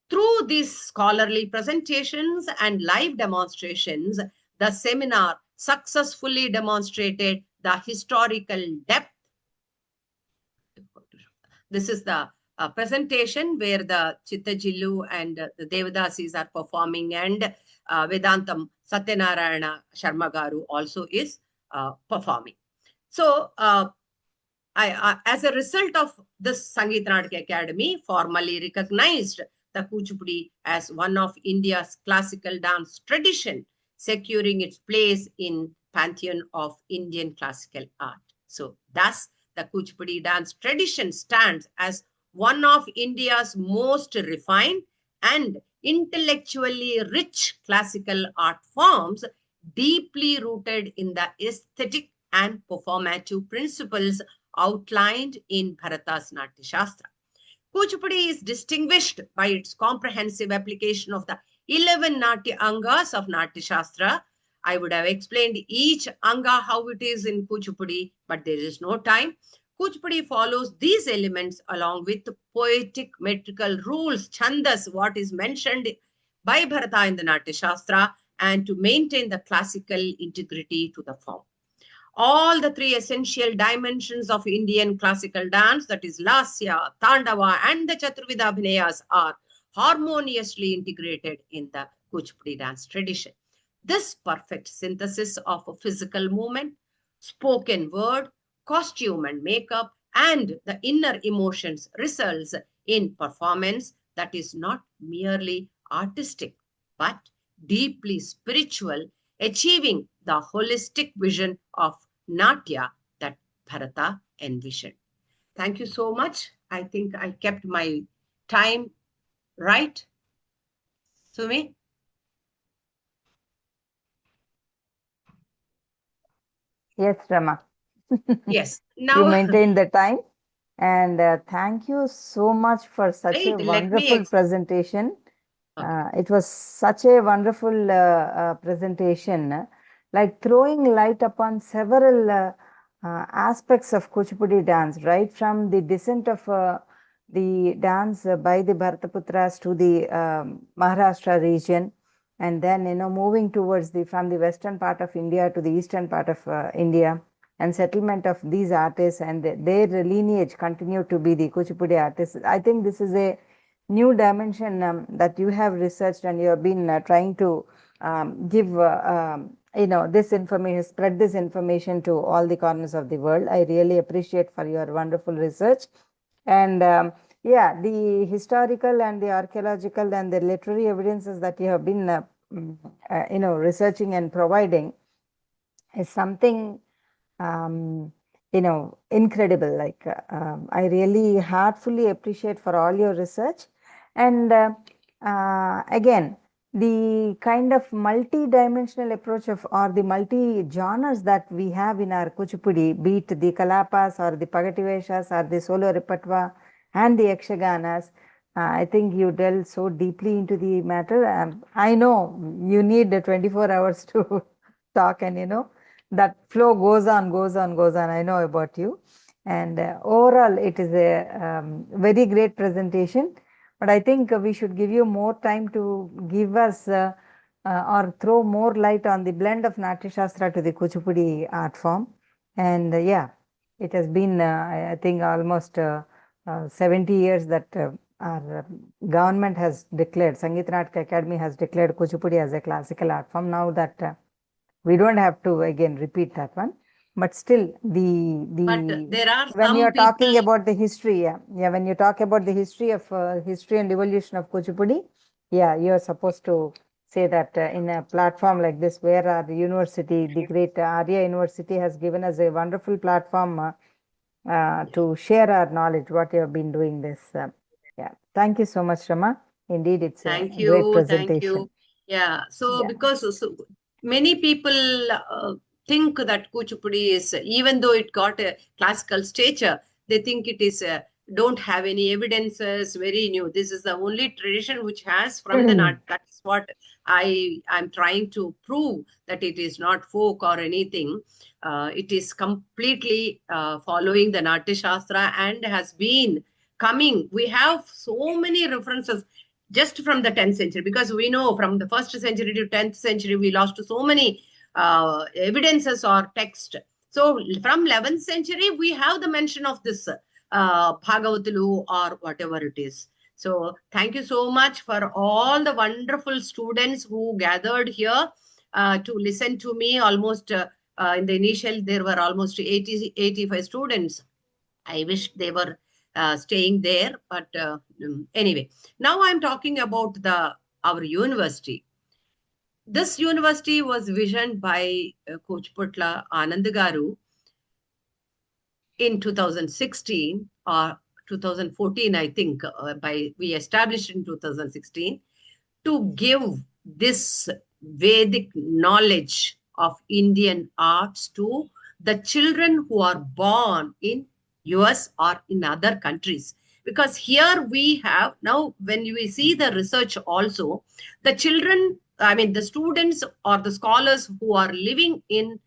Through these scholarly presentations and live demonstrations, the seminar successfully demonstrated the historical depth. This is the presentation where the Chittajillu and the Devadasis are performing, and Vedantam Satyanarayana Sharma Garu also is performing. So, as a result of this, Sangeet Natak Academy formally recognized the Kuchipudi as one of India's classical dance tradition, securing its place in pantheon of Indian classical art. So, thus, the Kuchipudi dance tradition stands as one of India's most refined and intellectually rich classical art forms, deeply rooted in the aesthetic and performative principles outlined in Bharata's Natyasastra. Kuchipudi is distinguished by its comprehensive application of the 11 Natya Angas of Natyasastra. I would have explained each Anga how it is in Kuchipudi, but there is no time. Kuchipudi follows these elements along with poetic metrical rules, chandas, what is mentioned by Bharata in the Natyasastra, and to maintain the classical integrity to the form. All the 3 essential dimensions of Indian classical dance, that is Lasya, Tandava, and the Chaturvida Abhinayas, are harmoniously integrated in the Kuchipudi dance tradition. This perfect synthesis of a physical movement, spoken word, costume and makeup, and the inner emotions results in performance that is not merely artistic, but deeply spiritual, achieving the holistic vision of Natya that Bharata envisioned. Thank you so much. I think I kept my time right, Sumi? Yes, Rama. Yes. You Now, maintained the time. And thank you so much for such a right, let me wonderful presentation. okay. It was such a wonderful presentation, like throwing light upon several aspects of Kuchipudi dance, right from the descent of the dance by the Bharataputras to the Maharashtra region, and then moving towards the from the western part of India to the eastern part of India, and settlement of these artists and their lineage continue to be the Kuchipudi artists. I think this is a new dimension that you have researched, and you have been trying to give this information, spread this information to all the corners of the world. I really appreciate for your wonderful research. And yeah, the historical and the archaeological and the literary evidences that you have been researching and providing is something incredible. Like I really heartfully appreciate for all your research. And again, the kind of multi-dimensional approach of or the multi-genres that we have in our Kuchipudi, be it the Kalapas or the Pagativeshas or the solo repertoire and the Yakshaganas, I think you delve so deeply into the matter. I know you need 24 hours to talk, and that flow goes on, goes on, goes on. I know about you. And overall, it is a very great presentation. But I think we should give you more time to give us or throw more light on the blend of Natyasastra to the Kuchipudi art form. And yeah, it has been, I think, almost 70 years that our government has declared, Sangeet Natak Academy has declared Kuchipudi as a classical art form. Now that we don't have to again repeat that one, but still But the there are when some you're people, talking about the history, when you talk about the history of history and evolution of Kuchipudi, you're supposed to say that in a platform like this, where our university, the great Aria University, has given us a wonderful platform to share our knowledge, what you have been doing this. Thank you so much, Rama. Indeed, it's a thank great you, thank presentation. you. Yeah, so Yeah. because many people think that Kuchipudi is, even though it got a classical stature, they think it is don't have any evidences, very new. This is the only tradition which has from the Nat. That's what I'm trying to prove, that it is not folk or anything. It is completely following the Natyasastra and has been coming. We have so many references just from the 10th century, because we know from the 1st century to 10th century we lost so many evidences or text. So from 11th century we have the mention of this Bhagavatalu or whatever it is. So thank you so much for all the wonderful students who gathered here to listen to me. Almost in the initial there were almost 85 students. I wish they were staying there, but anyway, now I'm talking about our university. This university was visioned by Coach Putla Anand Garu in 2016 or 2014, I think. We established in 2016 to give this Vedic knowledge of Indian arts to the children who are born in US or in other countries. Because here we have, now when we see the research also, the children, I mean the students or the scholars who are living in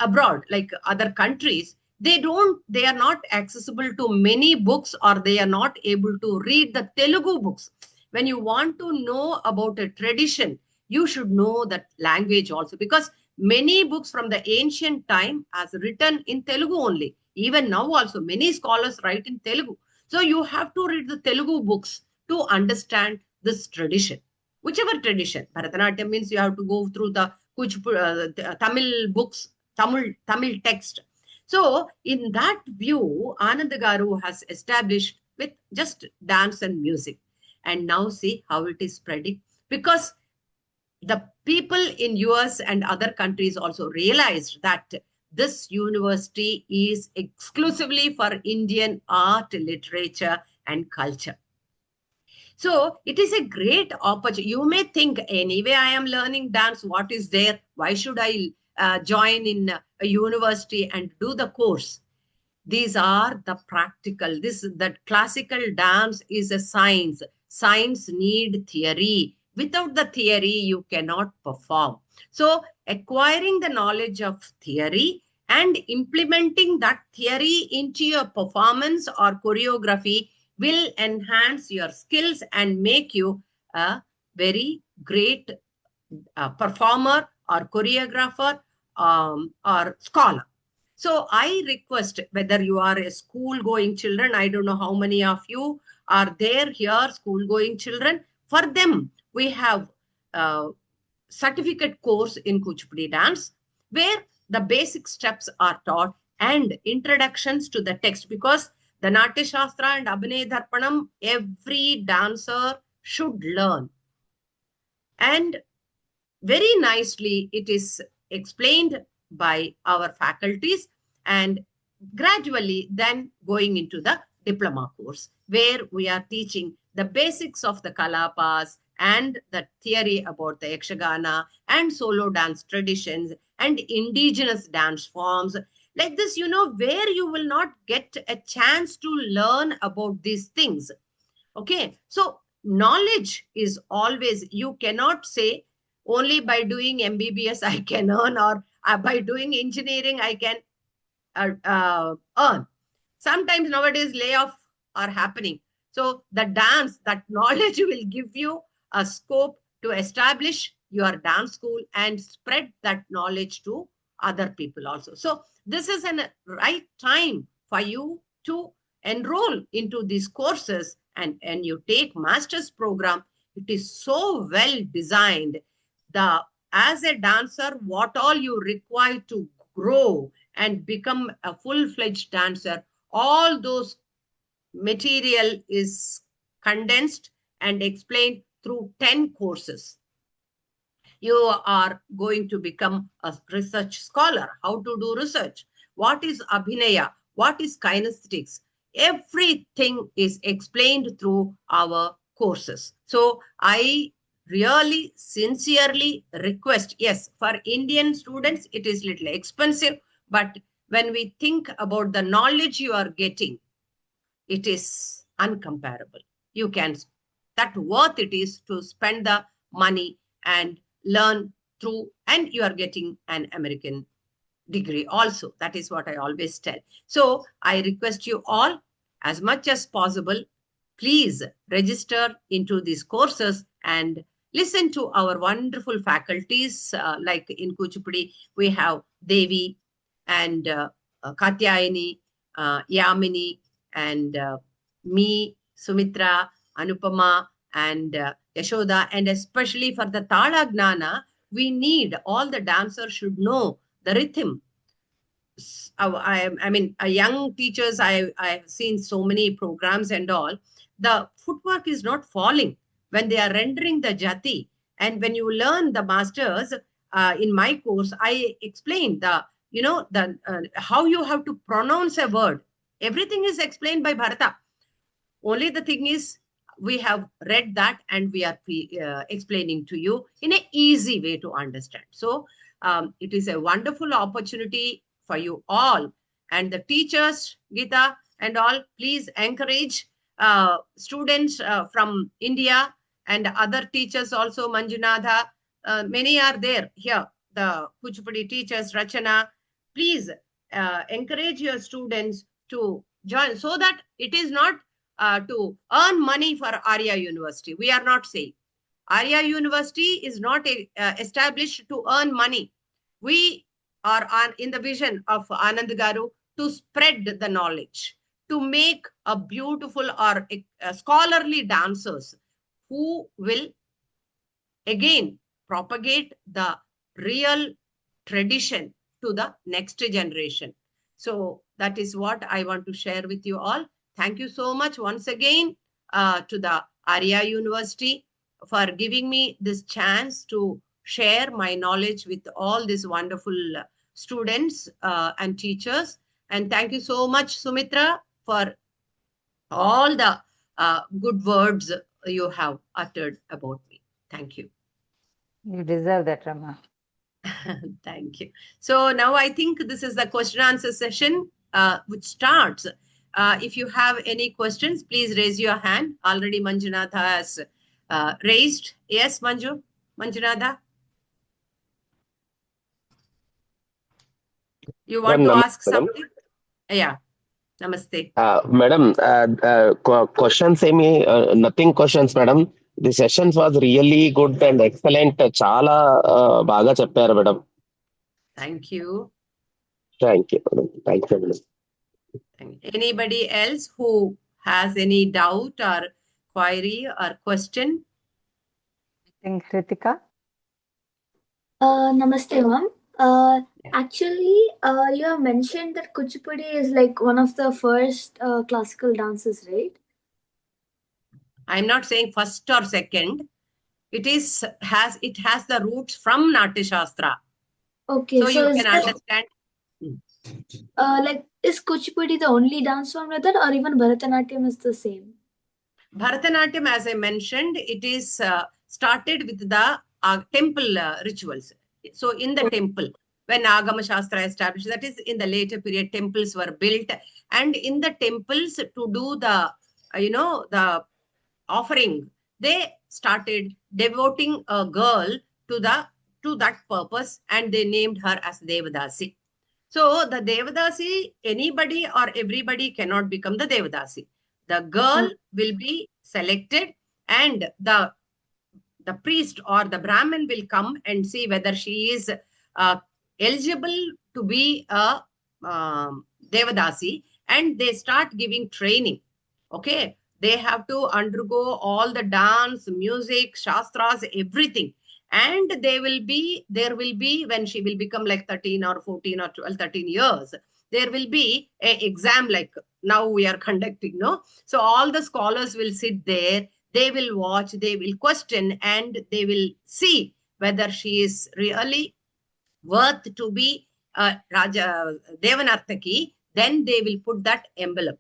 abroad, like other countries, they are not accessible to many books, or they are not able to read the Telugu books. When you want to know about a tradition, you should know that language also, because many books from the ancient time as written in Telugu only. Even now also many scholars write in Telugu. So you have to read the Telugu books to understand this tradition. Whichever tradition, Bharatanatyam means you have to go through the Tamil books, Tamil text. So in that view, Anand Garu has established with just dance and music. And now see how it is spreading. Because the people in US and other countries also realized that this university is exclusively for Indian art, literature, and culture. So it is a great opportunity. You may think, anyway, I am learning dance. What is there? Why should I join in a university and do the course? These are the practical. That classical dance is a science. Science need theory. Without the theory, you cannot perform. So acquiring the knowledge of theory and implementing that theory into your performance or choreography will enhance your skills and make you a very great performer or choreographer or scholar. So I request, whether you are a school-going children, I don't know how many of you are there here, school-going children. For them, we have certificate course in Kuchipudi dance, where the basic steps are taught and introductions to the text, because the Natyasastra and Abhinay Dharpanam, every dancer should learn. And very nicely, it is explained by our faculties, and gradually then going into the diploma course, where we are teaching the basics of the kalapas and the theory about the Yakshagana and solo dance traditions and indigenous dance forms. Like this, where you will not get a chance to learn about these things. Okay, so knowledge is always, you cannot say only by doing MBBS I can earn, or by doing engineering I can earn. Sometimes nowadays layoff are happening. So the dance, that knowledge will give you a scope to establish your dance school and spread that knowledge to other people also. So this is a right time for you to enroll into these courses, and you take master's program. It is so well designed. As a dancer, what all you require to grow and become a full-fledged dancer, all those material is condensed and explained through 10 courses. You are going to become a research scholar, how to do research, what is abhinaya, what is kinesthetics. Everything is explained through our courses. So I really sincerely request, yes, for Indian students, it is little expensive, but when we think about the knowledge you are getting, it is uncomparable. You can, that worth it is to spend the money and learn through, and you are getting an American degree also. That is what I always tell. So I request you all, as much as possible, please register into these courses and listen to our wonderful faculties. Like in Kuchipudi, we have Devi and Katyayani, Yamini, and me, Sumitra, Anupama, and Yashoda. And especially for the Tala Gnana, we need, all the dancers should know the rhythm. I mean, young teachers, I have seen so many programs and all. The footwork is not falling when they are rendering the jati. And when you learn the masters, in my course, I explain how you have to pronounce a word. Everything is explained by Bharata. Only the thing is, we have read that and we are explaining to you in an easy way to understand. So it is a wonderful opportunity for you all. And the teachers, Gita and all, please encourage students from India and other teachers also, Manjunatha. Many are there here, the Kuchipudi teachers, Rachana. Please encourage your students to join, so that it is not to earn money for Aria University. We are not saying. Aria University is not established to earn money. We are in the vision of Anand Garu to spread the knowledge, to make a beautiful or scholarly dancers who will again propagate the real tradition to the next generation. So that is what I want to share with you all. Thank you so much once again to the Aria University for giving me this chance to share my knowledge with all these wonderful students and teachers. And thank you so much, Sumitra, for all the good words you have uttered about me. Thank you. You deserve that, Rama. Thank you. So now I think this is the question answer session which starts. If you have any questions, please raise your hand. Already Manjunatha has raised. Yes, Manjunatha? You want to ask something? Yeah. Namaste. Madam, questions nothing questions, madam. The sessions was really good and excellent. Chala baga chepparu, madam. Thank you. Thank you, madam. Thank you, madam. Anybody else who has any doubt or query or question? I think Kritika. Namaste, ma'am. Actually, you have mentioned that Kuchipudi is like one of the first classical dances, right? I'm not saying first or second. It has the roots from Natyasastra. Okay, so you can understand. Like, is Kuchipudi the only dance form like that, or even Bharatanatyam is the same? Bharatanatyam, as I mentioned, it is started with the temple rituals. So in the temple, when Agama Shastra established, that is in the later period, temples were built, and in the temples to do the, the offering, they started devoting a girl to that purpose, and they named her as Devadasi. So the Devadasi, anybody or everybody cannot become the Devadasi. The girl will be selected, and the priest or the Brahmin will come and see whether she is eligible to be a Devadasi, and they start giving training. Okay, they have to undergo all the dance, music, shastras, everything. And there will be, when she will become like 13 or 14 or 12, 13 years, there will be an exam like now we are conducting, no? So all the scholars will sit there, they will watch, they will question, and they will see whether she is really worth to be Raja Devanartaki. Then they will put that emblem.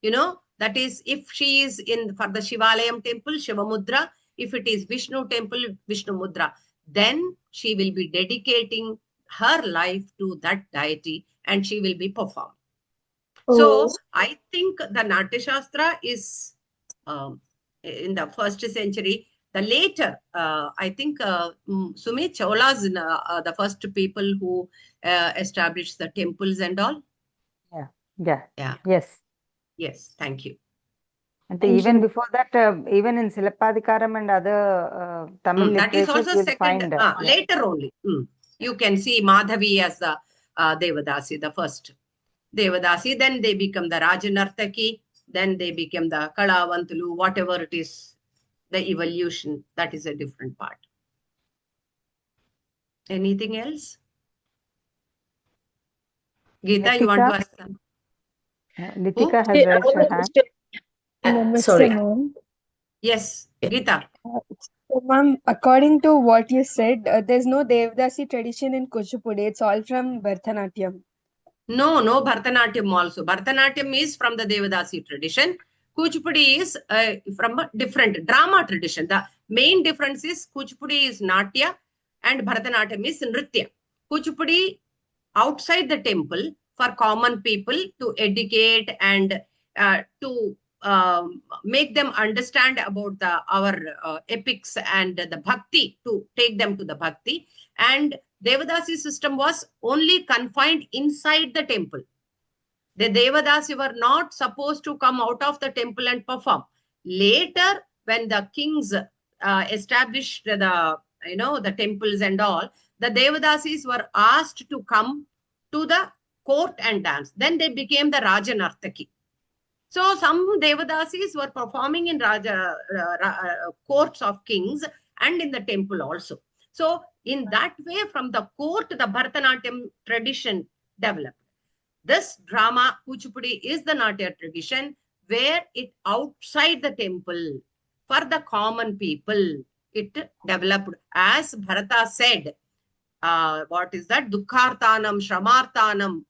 That is, if she is for the Shivalayam temple, Shiva Mudra. If it is Vishnu temple, Vishnu Mudra. Then she will be dedicating her life to that deity, and she will be performed. So I think the Natyasastra is in the 1st century. The later, I think Sumit Cholas, the first people who established the temples and all. Yeah. Yes, thank you. And even before that, even in Silapadikaram and other Tamil that is literatures, also second, later only. You can see Madhavi as the Devadasi, the first Devadasi. Then they become the Rajanartaki. Then they become the Kalavantulu, whatever it is, the evolution. That is a different part. Anything else? Geeta, you want to ask something? Nitika has raised her hand. Sorry. Yes, Geeta. So, ma'am, according to what you said, there's no Devdasi tradition in Kuchipudi. It's all from Bharatanatyam. No Bharatanatyam also. Bharatanatyam is from the Devadasi tradition. Kuchipudi is from a different drama tradition. The main difference is Kuchipudi is Natya and Bharatanatyam is Nritya. Kuchipudi outside the temple for common people to educate and to make them understand about our epics and the bhakti, to take them to the bhakti. And Devadasi system was only confined inside the temple. The Devadasi were not supposed to come out of the temple and perform. Later, when the kings established the temples and all, the Devadasis were asked to come to the court and dance. Then they became the Rajanartaki. So some Devadasis were performing in courts of kings and in the temple also. So in that way, from the court, the Bharatanatyam tradition developed. This drama, Kuchipudi, is the Natya tradition where it outside the temple. for the common people. It developed, as Bharata said, what is that? Dukhartanam, Shramartanam.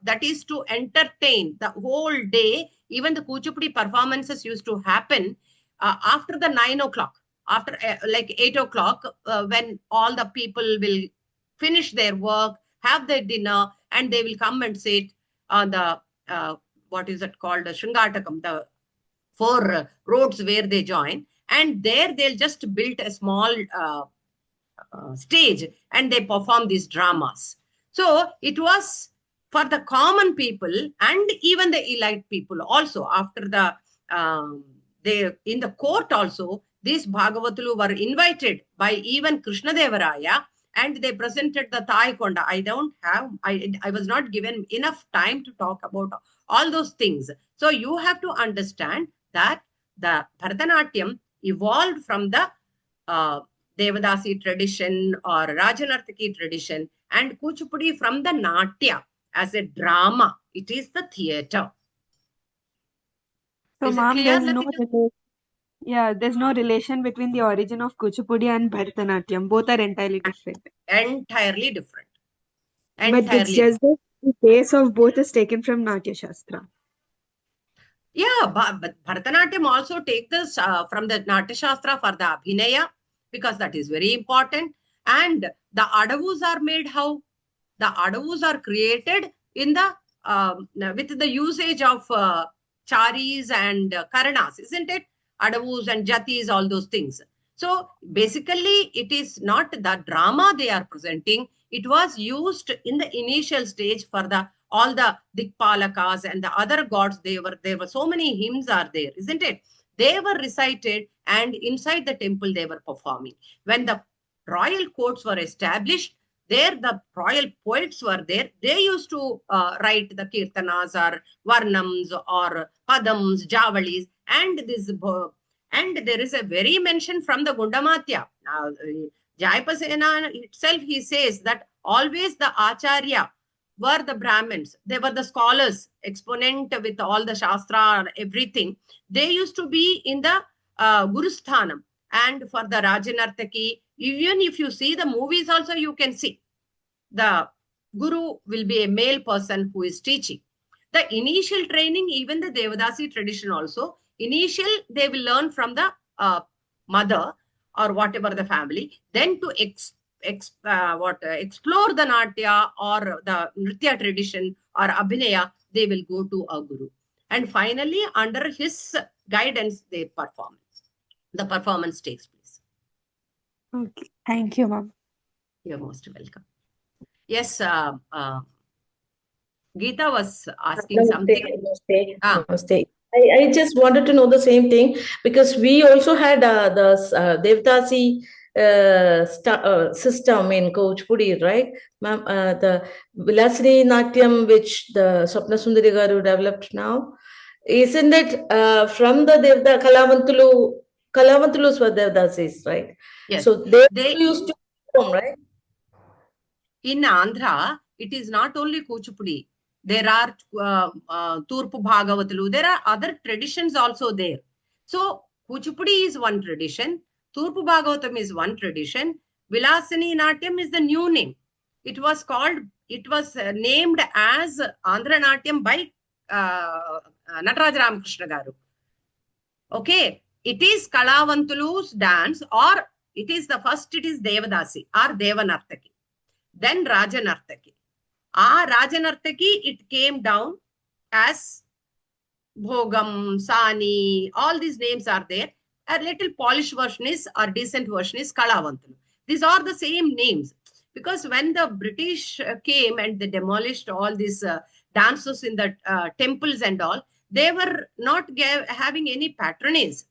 That is to entertain the whole day. Even the Kuchipudi performances used to happen after the 9 o'clock, after like 8 o'clock, when all the people will finish their work, have their dinner, and they will come and sit on the, what is it called, Shringatakam, the 4 roads where they join. And there they'll just build a small stage and they perform these dramas. So it was for the common people and even the elite people also. After the, they in the court also, these Bhagavatulu were invited by even Krishnadevaraya, and they presented the Taikonda. I was not given enough time to talk about all those things. So you have to understand that the Bharatanatyam evolved from the Devadasi tradition or Rajanartaki tradition, and Kuchipudi from the Natya as a drama. It is the theatre. So, Is it ma'am, clear? there's no relation between the origin of Kuchipudi and Bharatanatyam. Both are entirely different. Entirely different. But it's just that the base of both is taken from Natyasastra. Yeah, but Bharatanatyam also take this from the Natyasastra for the Abhinaya, because that is very important. And the Adavus are made how? The Adavus are created in the with the usage of charis and karanas, isn't it? Adavus and jatis, all those things. So basically, it is not the drama they are presenting. It was used in the initial stage for the all the Dikpalakas and the other gods. There were so many hymns are there, isn't it? They were recited, and inside the temple they were performing. When the royal courts were established, there the royal poets were there. They used to write the kirtanas or varnams or padams, javalis, and this. And there is a very mention from the Gundamatya. Jayapasena itself, he says that always the Acharya were the Brahmins. They were the scholars, exponent with all the Shastra and everything. They used to be in the Gurusthanam. And for the Rajanartaki, even if you see the movies also, you can see the Guru will be a male person who is teaching. The initial training, even the Devadasi tradition also, initial they will learn from the mother or whatever the family. Then to explore the Natya or the Nritya tradition or Abhinaya, they will go to a Guru. And finally, under his guidance, they perform. The performance takes place. Okay. Thank you, ma'am. You're most welcome. Yes, Geeta was asking something. Namaste. I just wanted to know the same thing, because we also had the Devdasi system in Kuchipudi, right? Ma'am, the Vilasini Natyam, which the Swapna Sundari Garu developed now, isn't it from the Kalavantulus were Devdasis, right? Yes. So they used to perform, right? In Andhra, it is not only Kuchipudi. There are Turpu Bhagavatulu. There are other traditions also there. So Kuchipudi is one tradition. Turpu Bhagavatam is one tradition. Vilasini Natyam is the new name. It was named as Andhra Natyam by Nataraj Ramakrishna Garu. Okay. It is Kalavantulu's dance, or it is Devadasi or Devanartaki. Then Rajanartaki. Rajanartaki, it came down as Bhogam, Sani, all these names are there. A little polished version is, or decent version is Kalavantulu. These are the same names. Because when the British came and they demolished all these dances in the temples and all, they were not having any patronage.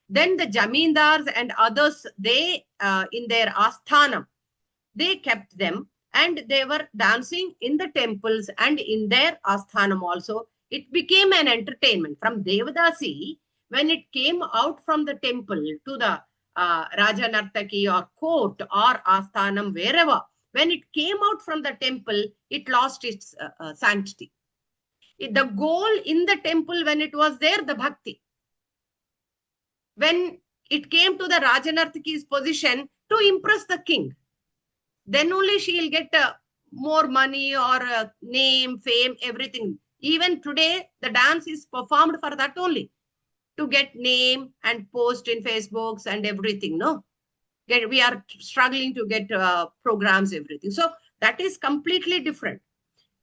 Then the Jamindars and others, they, in their asthanam, they kept them, and they were dancing in the temples and in their asthanam also. It became an entertainment. From Devadasi, when it came out from the temple to the Rajanartaki or court or asthanam, wherever, when it came out from the temple, it lost its sanctity. The goal in the temple, when it was there, the bhakti. When it came to the Rajanartiki's position to impress the king. Then only she will get more money or name, fame, everything. Even today, the dance is performed for that only, to get name and post in Facebooks and everything. No, we are struggling to get programs, everything. So that is completely different.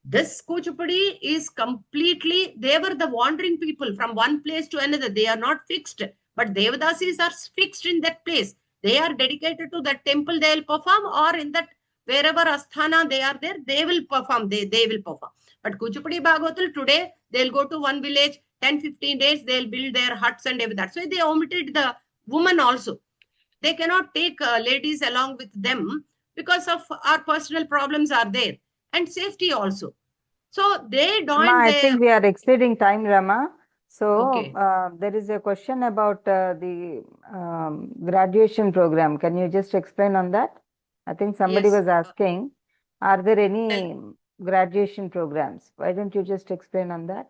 This Kuchipudi is completely, they were the wandering people from one place to another. They are not fixed, but Devadasis are fixed in that place. They are dedicated to that temple, they will perform, or in that wherever asthana they are there, they will perform, they will perform. But Kuchipudi Bhagavatal, today, they'll go to one village, 10-15 days, they'll build their huts and everything. That's why they omitted the woman also. They cannot take ladies along with them because of our personal problems are there, and safety also. So they don't. I think we are exceeding time, Rama. So okay. There is a question about the graduation program. Can you just explain on that? I think somebody Yes. was asking, are there any graduation programs? Why don't you just explain on that?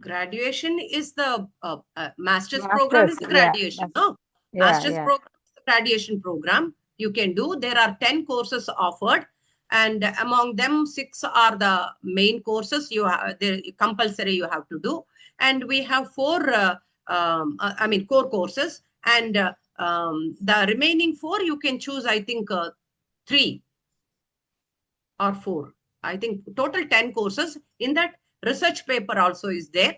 Graduation is the master's program is the graduation. Yeah, no? Master's program is the graduation program you can do. There are 10 courses offered, and among them 6 are the main courses you have, compulsory you have to do, and we have 4 core courses, and the remaining 4 you can choose, I think 3 or 4. I think total 10 courses. In that, research paper also is there.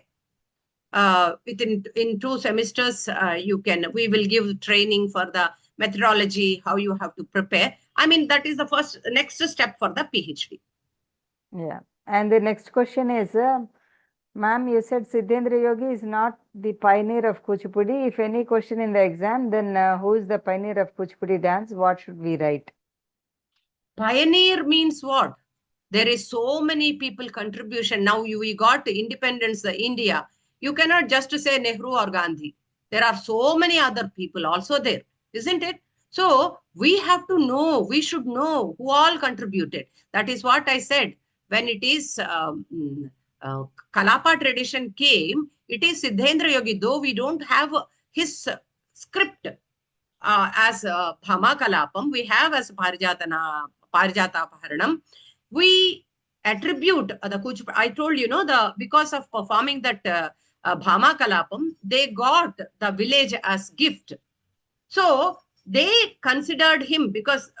In 2 semesters, we will give training for the methodology, how you have to prepare. I mean, that is the next step for the PhD. Yeah. And the next question is, ma'am, you said Siddhendra Yogi is not the pioneer of Kuchipudi. If any question in the exam, then who is the pioneer of Kuchipudi dance? What should we write? Pioneer means what? There is so many people contribution. Now we got independence, India. You cannot just say Nehru or Gandhi. There are so many other people also there, isn't it? So we have to know, we should know who all contributed. That is what I said. When it is Kalapa tradition came, it is Siddhendra Yogi, though we don't have his script as Bhama Kalapam, we have as Parijata Paharanam. We attribute the Kuchipudi. I told you, because of performing that Bhama Kalapam, they got the village as gift. So they considered him because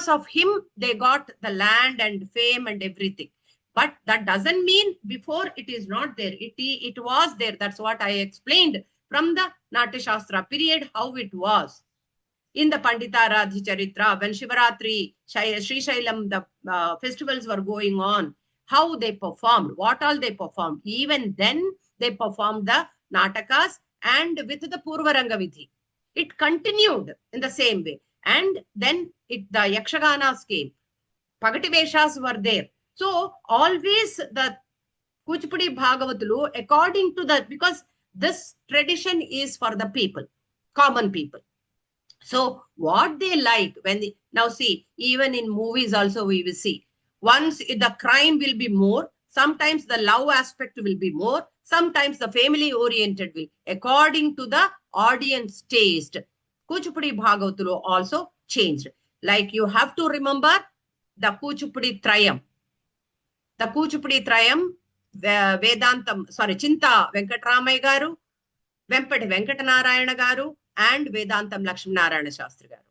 of him, they got the land and fame and everything. But that doesn't mean before it is not there. It was there. That's what I explained from the Natyasastra period, how it was. In the Pandita Radhi Charitra, when Shivaratri, Sri Shailam, the festivals were going on, how they performed, what all they performed. Even then, they performed the Natakas and with the Purvaranga Vidhi. It continued in the same way. And then the Yakshaganas came. Pagativeshas were there. So, always the Kuchipudi Bhagavatulu, according to that, because this tradition is for the people, common people. So what they like now see, even in movies also we will see, once the crime will be more, sometimes the love aspect will be more, sometimes the family oriented will, according to the audience taste. Kuchipudi Bhagavatulu also changed. Like you have to remember the Kuchipudi Trayam. The Kuchipudi Trayam, Chinta Venkatramaya Garu, Vempati Venkatanarayana Garu, and Vedantam Lakshminarayana Shastri Garu.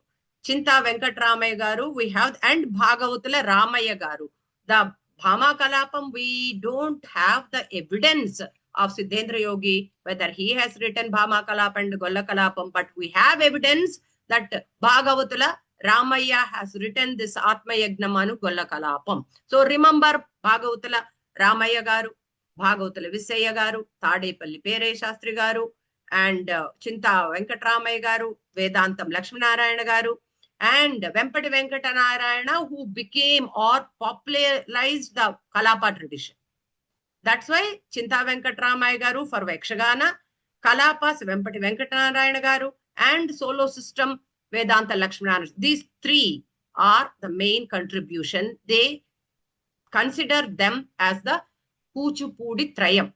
Chinta Venkatramaya Garu, we have, and Bhagavatula Ramaya Garu. The Bhama Kalapam, we don't have the evidence of Siddhendra Yogi, whether he has written Bhama Kalapam and Golla Kalapam, but we have evidence that Bhagavatula Ramaya has written this Atma Yagnamanu Golla Kalapam. So remember Bhagavatula Ramaya Garu, Bhagavatula Visaya Garu, Tadepalli Pere Shastri Garu, and Chinta Venkatramaya Garu, Vedantam Lakshminarayana Garu, and Vempati Venkatanarayana, who became or popularized the Kalapa tradition. That's why Chinta Venkatramaya Garu for Yakshagana, Kalapas Vempati Venkatanarayana Garu, and solo system Vedanta Lakshminarayana. These 3 are the main contribution. They consider them as the Kuchipudi Trayam.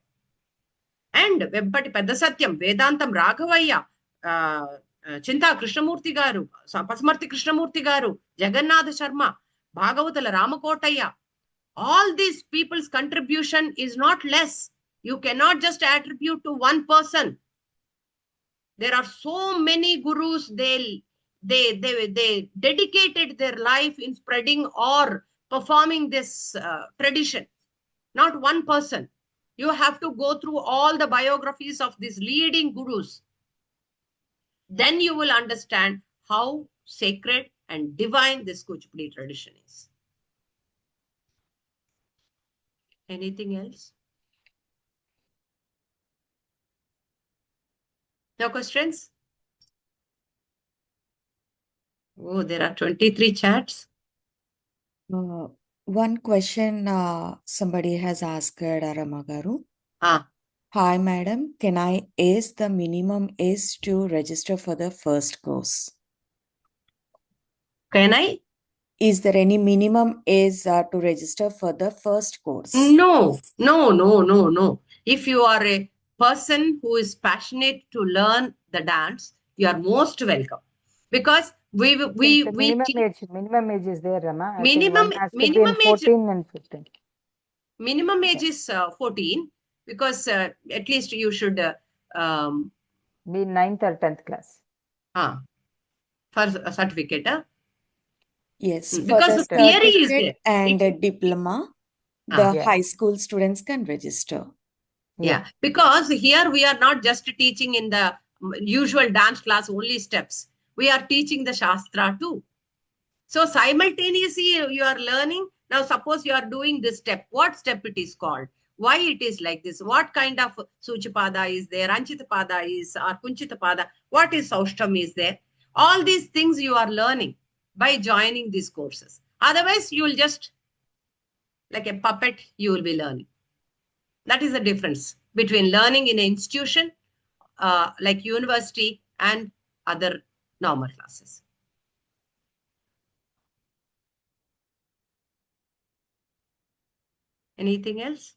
And Vempati Pedda Satyam, Vedantam Raghavaya, Chinta Krishnamurti Garu, Pasmarthi Krishnamurti Garu, Jagannath Sharma, Bhagavatala Ramakotaya. All these people's contribution is not less. You cannot just attribute to one person. There are so many gurus, they dedicated their life in spreading or performing this tradition. Not one person. You have to go through all the biographies of these leading gurus. Then you will understand how sacred and divine this Kuchipudi tradition is. Anything else? No questions? Oh, there are 23 chats. One question somebody has asked Aramagaru. Ah. Hi, madam. Can I ask the minimum age to register for the first course? Can I? Is there any minimum age to register for the first course? No. If you are a person who is passionate to learn the dance, you are most welcome. Because minimum age is there, Rama. Minimum age 14 and 15. Minimum age is 14 because at least you should be 9th or 10th class. For a certificate. Yes, because the theory is there. And a diploma, the high school students can register. Yeah, because here we are not just teaching in the usual dance class only steps. We are teaching the Shastra too. So simultaneously you are learning. Now suppose you are doing this step. What step it is called? Why it is like this? What kind of Suchipada is there? Anchitapada is or Kunchitapada? What is Saustam is there? All these things you are learning by joining these courses. Otherwise you will just like a puppet you will be learning. That is the difference between learning in an institution like university and other normal classes. Anything else?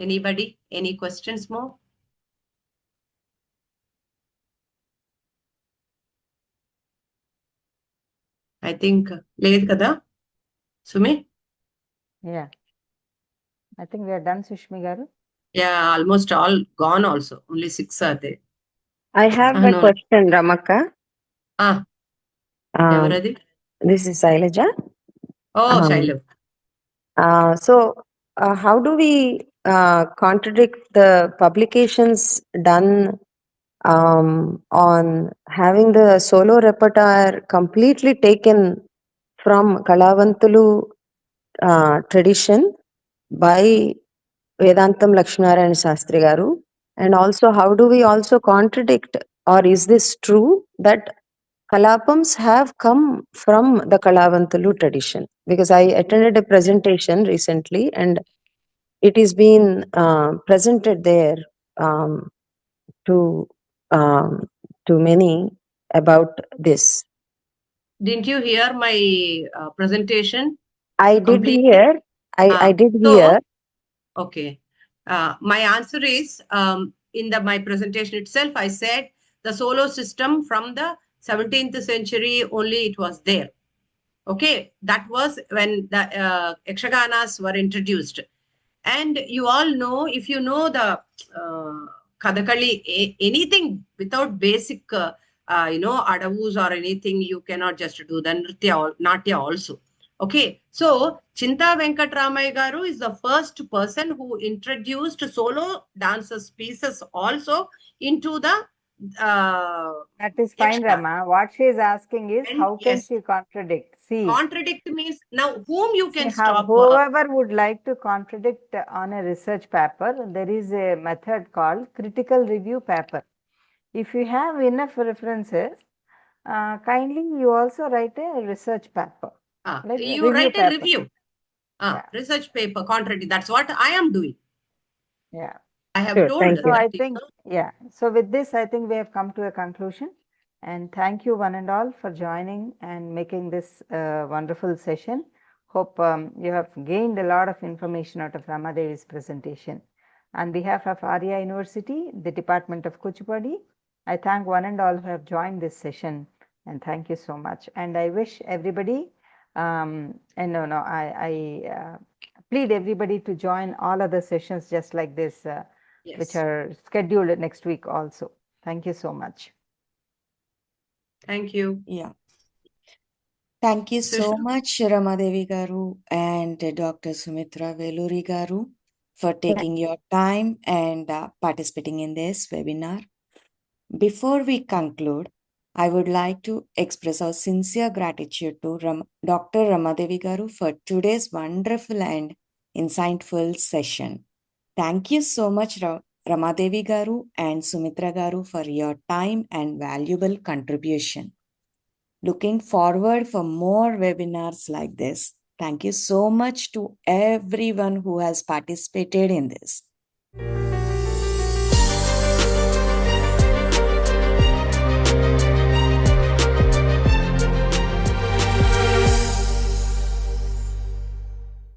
Anybody? Any questions more? I think లేదు కదా Sumi? Yeah. I think we are done, Sushmi Garu. Yeah, almost all gone also. Only 6 are there. I have a question, Ramaka. Evaradi? This is Shailaja. Oh, Shailav. So, how do we contradict the publications done on having the solo repertoire completely taken from Kalavantulu tradition by Vedantam Lakshminarayan Shastri Garu? And also, how do we also contradict, or is this true, that Kalapams have come from the Kalavantulu tradition? Because I attended a presentation recently and it is been presented there to many about this. Didn't you hear my presentation? I did hear. I did hear. Okay. My answer is in my presentation itself, I said the solo system from the 17th century only it was there. Okay. That was when the Yakshaganas were introduced. And you all know, if you know the Kathakali, anything without basic, adavus or anything, you cannot just do the Natya also. Okay, so Chinta Venkatramaya Garu is the first person who introduced solo dancers pieces also into the that is fine, Rama. What she is asking is, how can she contradict? See, contradict means now whom you can stop. Whoever would like to contradict on a research paper, there is a method called critical review paper. If you have enough references, kindly you also write a research paper. You write a review. Research paper, contradict. That's what I am doing. Yeah. I have told. So I think, so with this, I think we have come to a conclusion. And thank you one and all for joining and making this wonderful session. Hope you have gained a lot of information out of Ramadevi's presentation. On behalf of Aria University, the Department of Kuchipudi, I thank one and all who have joined this session, and thank you so much. And I wish everybody, I plead everybody to join all other sessions just like this, which are scheduled next week also. Thank you so much. Thank you. Yeah. Thank you so much, Ramadevi Garu and Dr. Sumitra Veluri Garu, for taking your time and participating in this webinar. Before we conclude, I would like to express our sincere gratitude to Dr. Ramadevi Garu for today's wonderful and insightful session. Thank you so much, Ramadevi Garu and Sumitra Garu, for your time and valuable contribution. Looking forward for more webinars like this. Thank you so much to everyone who has participated in this.